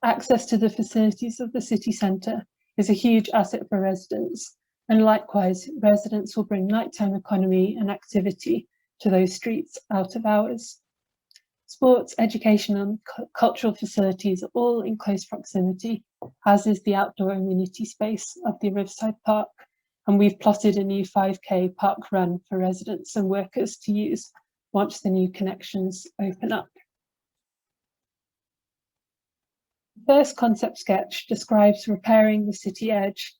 Access to the facilities of the city centre is a huge asset for residents, and likewise, residents will bring nighttime economy and activity to those streets out of hours. Sports, education and cultural facilities are all in close proximity, as is the outdoor amenity space of the Riverside Park, and we've plotted a new 5K park run for residents and workers to use once the new connections open up. The first concept sketch describes repairing the city edge,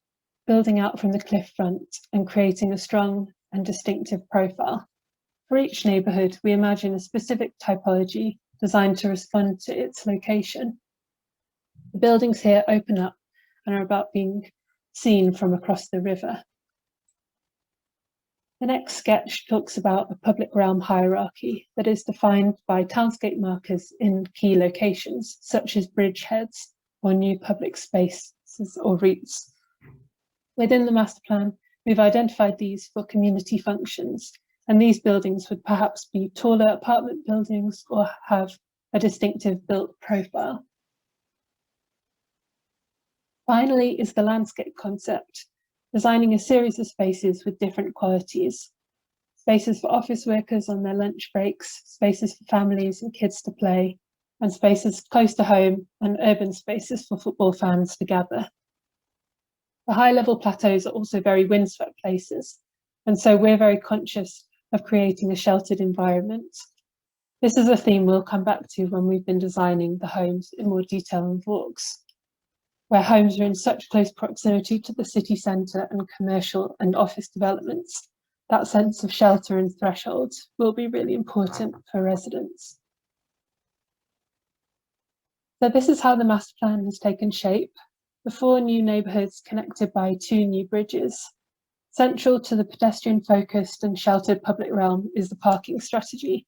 building out from the cliff front and creating a strong and distinctive profile. For each neighbourhood, we imagine a specific typology designed to respond to its location. The buildings here open up and are about being seen from across the river. The next sketch talks about a public realm hierarchy that is defined by townscape markers in key locations, such as bridgeheads or new public spaces or routes. Within the master plan, we've identified these for community functions, and these buildings would perhaps be taller apartment buildings or have a distinctive built profile. Finally is the landscape concept, designing a series of spaces with different qualities. Spaces for office workers on their lunch breaks, spaces for families and kids to play, and spaces close to home and urban spaces for football fans to gather. The high-level plateaus are also very windswept places, and so we're very conscious of creating a sheltered environment. This is a theme we'll come back to when we've been designing the homes in more detail in Vaux, where homes are in such close proximity to the city centre and commercial and office developments. That sense of shelter and thresholds will be really important for residents. So this is how the master plan has taken shape. The 4 new neighbourhoods connected by 2 new bridges. Central to the pedestrian-focused and sheltered public realm is the parking strategy.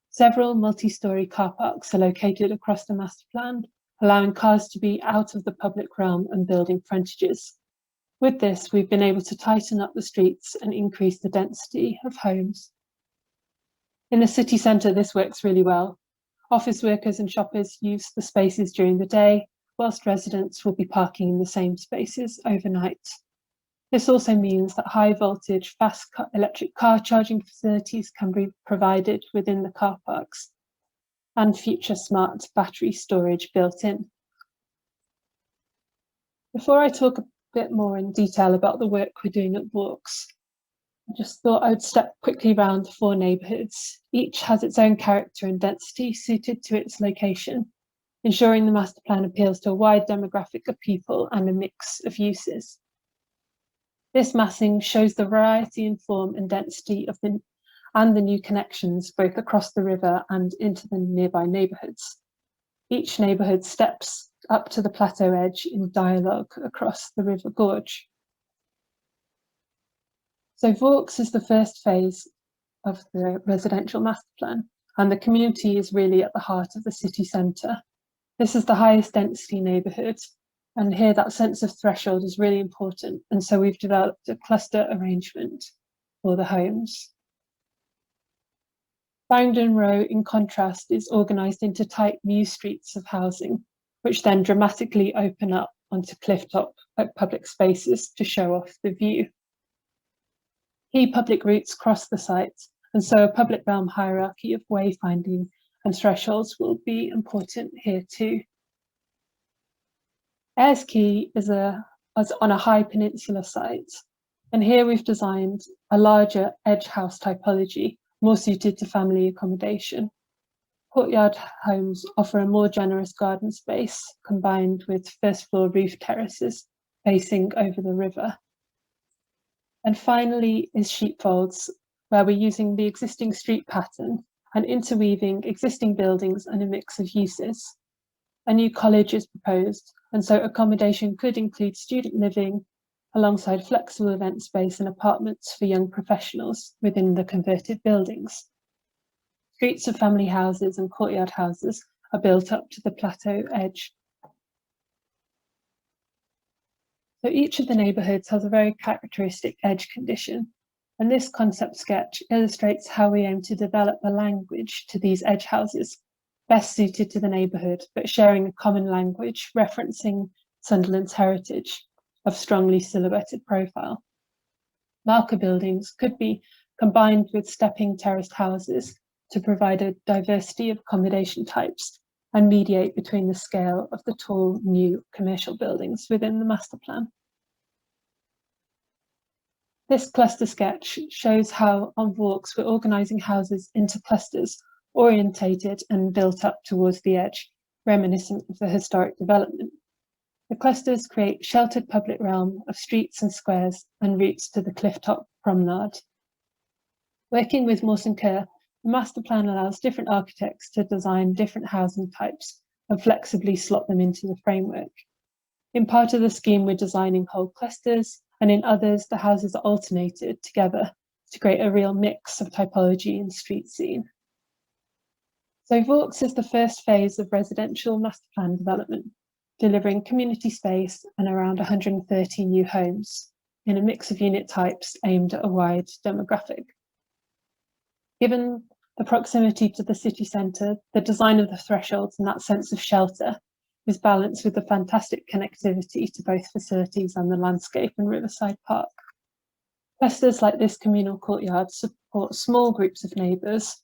Several multi-storey car parks are located across the master plan, allowing cars to be out of the public realm and building frontages. With this, we've been able to tighten up the streets and increase the density of homes. In the city centre, this works really well. Office workers and shoppers use the spaces during the day, whilst residents will be parking in the same spaces overnight. This also means that high voltage, fast electric car charging facilities can be provided within the car parks, and future smart battery storage built in. Before I talk a bit more in detail about the work we're doing at Vaux, I just thought I would step quickly around the 4 neighbourhoods. Each has its own character and density suited to its location, ensuring the master plan appeals to a wide demographic of people and a mix of uses. This massing shows the variety in form and density of the new connections both across the river and into the nearby neighbourhoods. Each neighbourhood steps up to the plateau edge in dialogue across the river gorge. So Vaux is the first phase of the residential master plan, and the community is really at the heart of the city centre. This is the highest density neighbourhood, and here that sense of threshold is really important, and so we've developed a cluster arrangement for the homes. Farringdon Row, in contrast, is organised into tight new streets of housing, which then dramatically open up onto clifftop public spaces to show off the view. Key public routes cross the site, and so a public realm hierarchy of wayfinding and thresholds will be important here too. Ayers Quay is on a high peninsula site. And here we've designed a larger edge house typology, more suited to family accommodation. Courtyard homes offer a more generous garden space, combined with first floor roof terraces facing over the river. And finally is sheepfolds, where we're using the existing street pattern and interweaving existing buildings and a mix of uses. A new college is proposed, and so accommodation could include student living alongside flexible event space and apartments for young professionals within the converted buildings. Streets of family houses and courtyard houses are built up to the plateau edge. So each of the neighbourhoods has a very characteristic edge condition, and this concept sketch illustrates how we aim to develop a language to these edge houses, best suited to the neighbourhood, but sharing a common language referencing Sunderland's heritage of strongly silhouetted profile. Marker buildings could be combined with stepping terraced houses to provide a diversity of accommodation types and mediate between the scale of the tall new commercial buildings within the master plan. This cluster sketch shows how on walks we're organising houses into clusters orientated and built up towards the edge, reminiscent of the historic development. The clusters create sheltered public realm of streets and squares and routes to the clifftop promenade. Working with Morse & Kerr, the master plan allows different architects to design different housing types and flexibly slot them into the framework. In part of the scheme, we're designing whole clusters, and in others, the houses are alternated together to create a real mix of typology and street scene. So Vaux is the first phase of residential master plan development, delivering community space and around 130 new homes in a mix of unit types aimed at a wide demographic. Given the proximity to the city centre, the design of the thresholds and that sense of shelter is balanced with the fantastic connectivity to both facilities and the landscape in Riverside Park. Clusters like this communal courtyard support small groups of neighbours,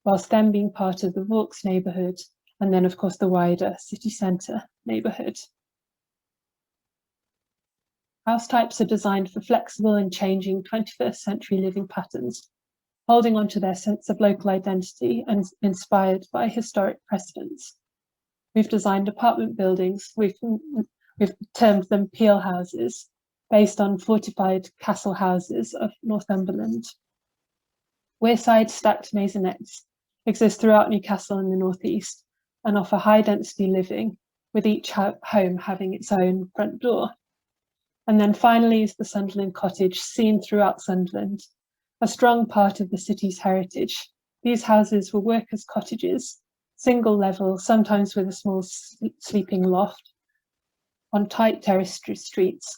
whilst then being part of the Vaux neighbourhood, and then of course the wider city centre neighbourhood. House types are designed for flexible and changing 21st century living patterns, holding on to their sense of local identity and inspired by historic precedents. We've designed apartment buildings, we've termed them peel houses, based on fortified castle houses of Northumberland. Wayside stacked maisonettes exist throughout Newcastle in the northeast and offer high density living, with each home having its own front door. And then finally is the Sunderland Cottage, seen throughout Sunderland, a strong part of the city's heritage. These houses were workers' cottages, single level, sometimes with a small sleeping loft, on tight terraced streets,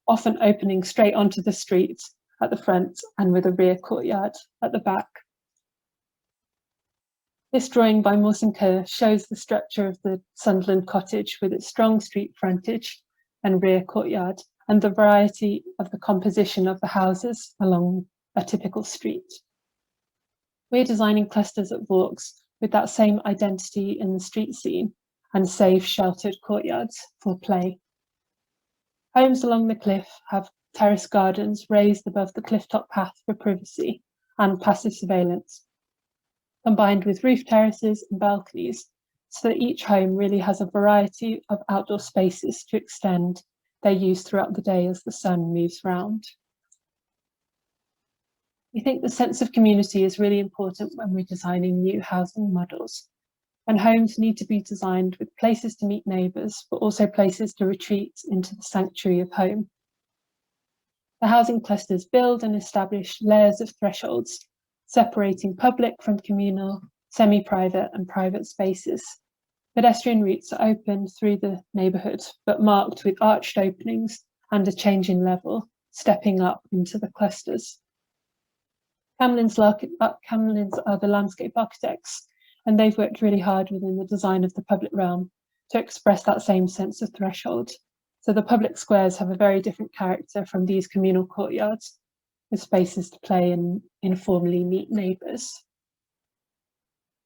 often opening straight onto the street at the front and with a rear courtyard at the back. This drawing by Morse & Kerr shows the structure of the Sunderland Cottage with its strong street frontage and rear courtyard, and the variety of the composition of the houses along a typical street. We're designing clusters at Vaux with that same identity in the street scene and safe sheltered courtyards for play. Homes along the cliff have terrace gardens raised above the clifftop path for privacy and passive surveillance, combined with roof terraces and balconies, so that each home really has a variety of outdoor spaces to extend their use throughout the day as the sun moves round. We think the sense of community is really important when we're designing new housing models, and homes need to be designed with places to meet neighbours, but also places to retreat into the sanctuary of home. The housing clusters build and establish layers of thresholds, separating public from communal, semi-private and private spaces. Pedestrian routes are open through the neighbourhood, but marked with arched openings and a change in level, stepping up into the clusters. Camlin's are the landscape architects, and they've worked really hard within the design of the public realm to express that same sense of threshold. So the public squares have a very different character from these communal courtyards, with spaces to play and informally meet neighbours.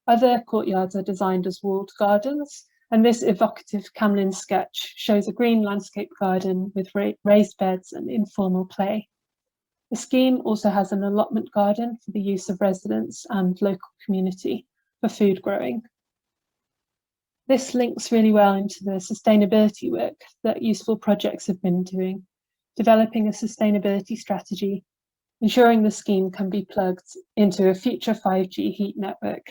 Other courtyards are designed as walled gardens, and this evocative Camlin sketch shows a green landscape garden with raised beds and informal play. The scheme also has an allotment garden for the use of residents and local community for food growing. This links really well into the sustainability work that Useful Projects have been doing, developing a sustainability strategy, ensuring the scheme can be plugged into a future 5G heat network.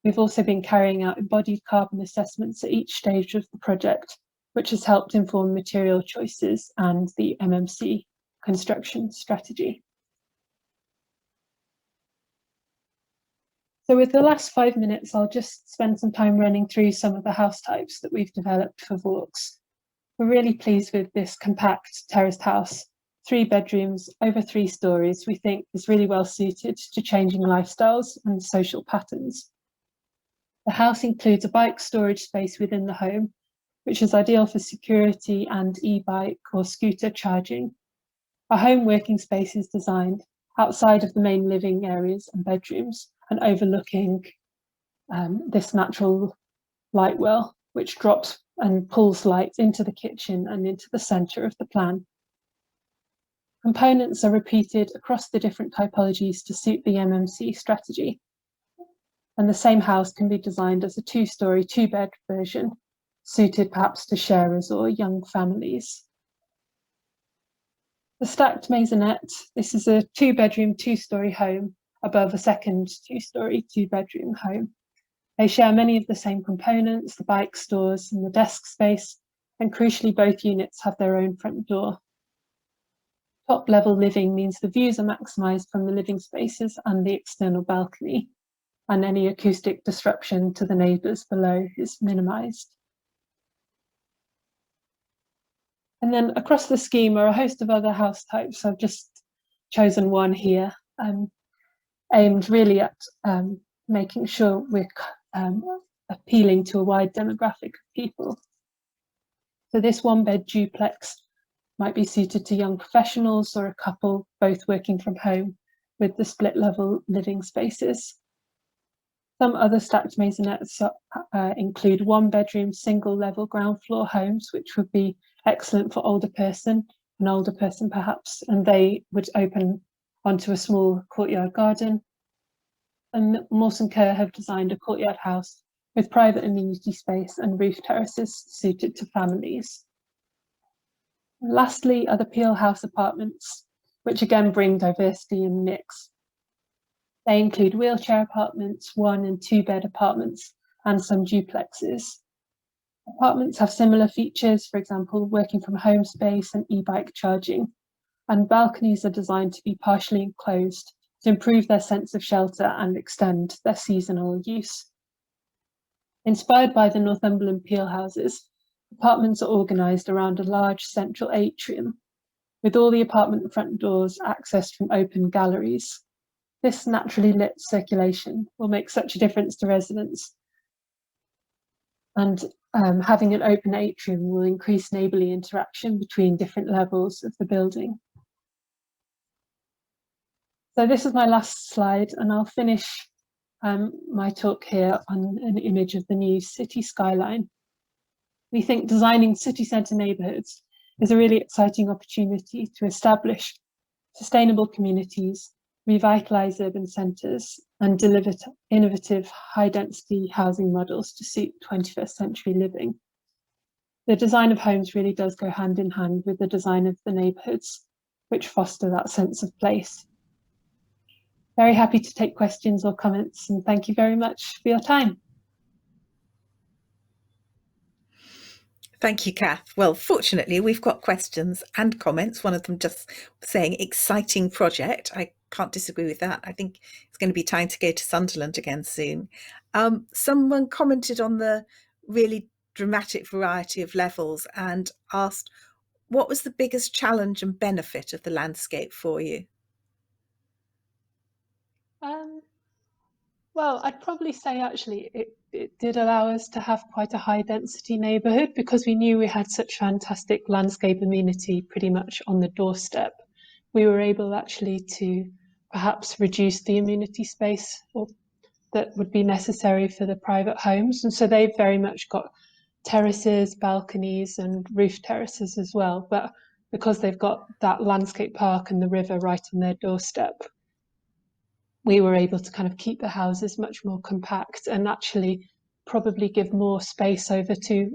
We've also been carrying out embodied carbon assessments at each stage of the project, which has helped inform material choices and the MMC construction strategy. So with the last 5 minutes, I'll just spend some time running through some of the house types that we've developed for Vaux. We're really pleased with this compact terraced house. 3 bedrooms, over 3 stories, we think is really well suited to changing lifestyles and social patterns. The house includes a bike storage space within the home, which is ideal for security and e-bike or scooter charging. Our home working space is designed outside of the main living areas and bedrooms and overlooking this natural light well, which drops and pulls light into the kitchen and into the centre of the plan. Components are repeated across the different typologies to suit the MMC strategy. And the same house can be designed as a 2-storey, 2-bed version, suited perhaps to sharers or young families. The stacked maisonette, this is a 2-bedroom, 2-storey home above a second 2-storey, 2-bedroom home. They share many of the same components, the bike stores and the desk space, and crucially both units have their own front door. Top level living means the views are maximised from the living spaces and the external balcony, and any acoustic disruption to the neighbours below is minimised. And then across the scheme are a host of other house types. I've just chosen one here, aimed really at making sure we're appealing to a wide demographic of people. So this 1-bed duplex might be suited to young professionals or a couple both working from home with the split level living spaces. Some other stacked maisonettes include 1-bedroom single level ground floor homes, which would be excellent for an older person perhaps, and they would open onto a small courtyard garden. And Mawson Kerr have designed a courtyard house with private amenity space and roof terraces suited to families. And lastly are the Peel House apartments, which again bring diversity and mix. They include wheelchair apartments, 1- and 2-bed apartments, and some duplexes. Apartments have similar features, for example, working from home space and e-bike charging, and balconies are designed to be partially enclosed to improve their sense of shelter and extend their seasonal use. Inspired by the Northumberland Peel houses, apartments are organised around a large central atrium, with all the apartment front doors accessed from open galleries. This naturally lit circulation will make such a difference to residents, and having an open atrium will increase neighbourly interaction between different levels of the building. So this is my last slide, and I'll finish my talk here on an image of the new city skyline. We think designing city centre neighbourhoods is a really exciting opportunity to establish sustainable communities, revitalise urban centres and deliver innovative high-density housing models to suit 21st century living. The design of homes really does go hand in hand with the design of the neighbourhoods, which foster that sense of place. Very happy to take questions or comments, and thank you very much for your time. Thank you, Kath. Well, fortunately, we've got questions and comments. One of them just saying exciting project. I can't disagree with that. I think it's going to be time to go to Sunderland again soon. Someone commented on the really dramatic variety of levels and asked, what was the biggest challenge and benefit of the landscape for you? Well, I'd probably say actually it did allow us to have quite a high density neighbourhood because we knew we had such fantastic landscape amenity pretty much on the doorstep. We were able actually to perhaps reduce the amenity space that would be necessary for the private homes. And so they've very much got terraces, balconies and roof terraces as well. But because they've got that landscape park and the river right on their doorstep, we were able to kind of keep the houses much more compact and actually probably give more space over to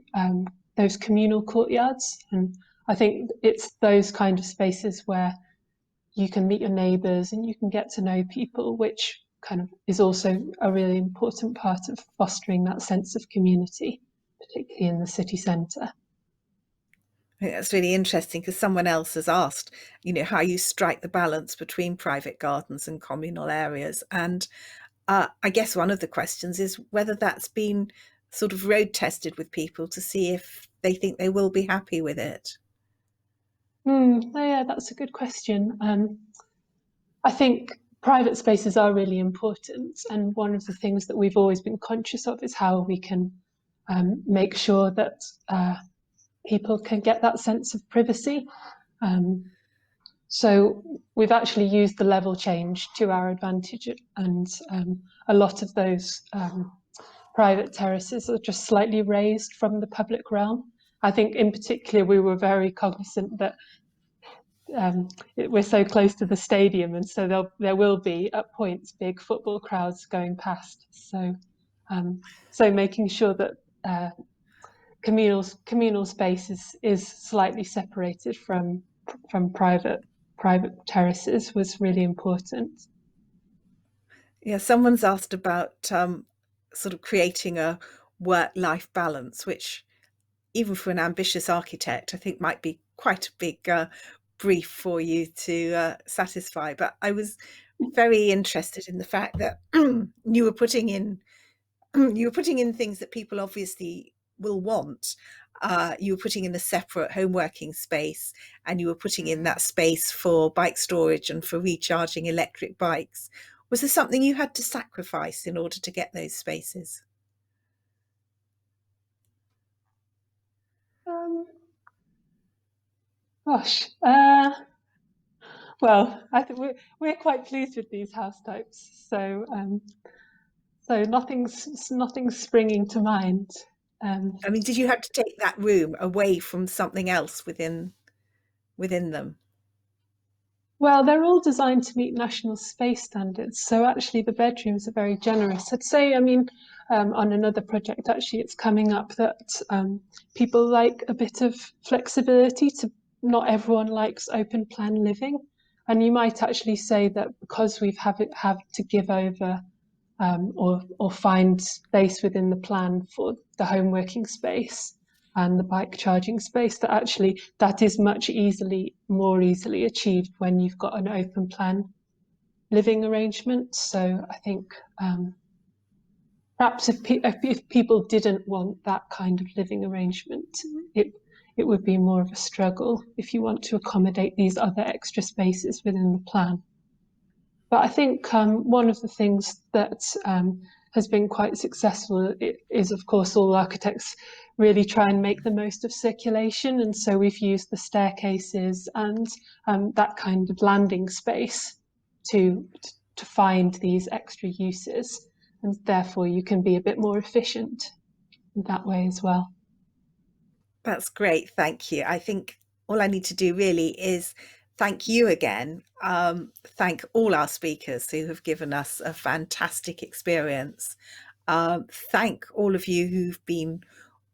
those communal courtyards. And I think it's those kind of spaces where you can meet your neighbours and you can get to know people, which kind of is also a really important part of fostering that sense of community, particularly in the city centre. I think that's really interesting, because someone else has asked, how you strike the balance between private gardens and communal areas. And I guess one of the questions is whether that's been sort of road tested with people to see if they think they will be happy with it. Yeah, that's a good question. I think private spaces are really important. And one of the things that we've always been conscious of is how we can make sure that people can get that sense of privacy. So we've actually used the level change to our advantage, and a lot of those private terraces are just slightly raised from the public realm. I think in particular we were very cognizant that we're so close to the stadium, and so there will be at points big football crowds going past. So making sure that communal space is slightly separated from private terraces was really important. Yeah, someone's asked about sort of creating a work-life balance, which even for an ambitious architect, I think might be quite a big brief for you to satisfy. But I was very interested in the fact that you were putting in things that people obviously will want. You were putting in a separate home working space, and you were putting in that space for bike storage and for recharging electric bikes. Was there something you had to sacrifice in order to get those spaces? Well, I think we're quite pleased with these house types, so nothing's springing to mind. I mean, did you have to take that room away from something else within them? Well, they're all designed to meet national space standards, so actually the bedrooms are very generous. I'd say, I mean, on another project, actually, it's coming up that people like a bit of flexibility. Not everyone likes open plan living, and you might actually say that because we've have to give over or find space within the plan for the home working space and the bike charging space, that actually that is more easily achieved when you've got an open plan living arrangement. So I think perhaps if people didn't want that kind of living arrangement, it would be more of a struggle if you want to accommodate these other extra spaces within the plan. But I think one of the things that has been quite successful is, of course, all architects really try and make the most of circulation. And so we've used the staircases and that kind of landing space to find these extra uses. And therefore you can be a bit more efficient in that way as well. That's great. Thank you. I think all I need to do really is thank you again. Thank all our speakers who have given us a fantastic experience. Thank all of you who've been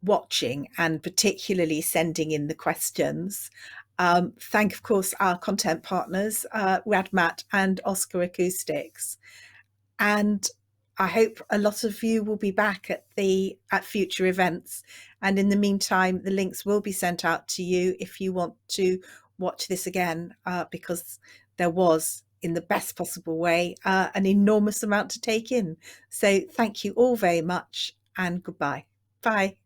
watching and particularly sending in the questions. Thank, of course, our content partners, Radmat and Oscar Acoustics. And I hope a lot of you will be back at future events. And in the meantime, the links will be sent out to you if you want to watch this again, because there was, in the best possible way, an enormous amount to take in. So thank you all very much, and goodbye. Bye.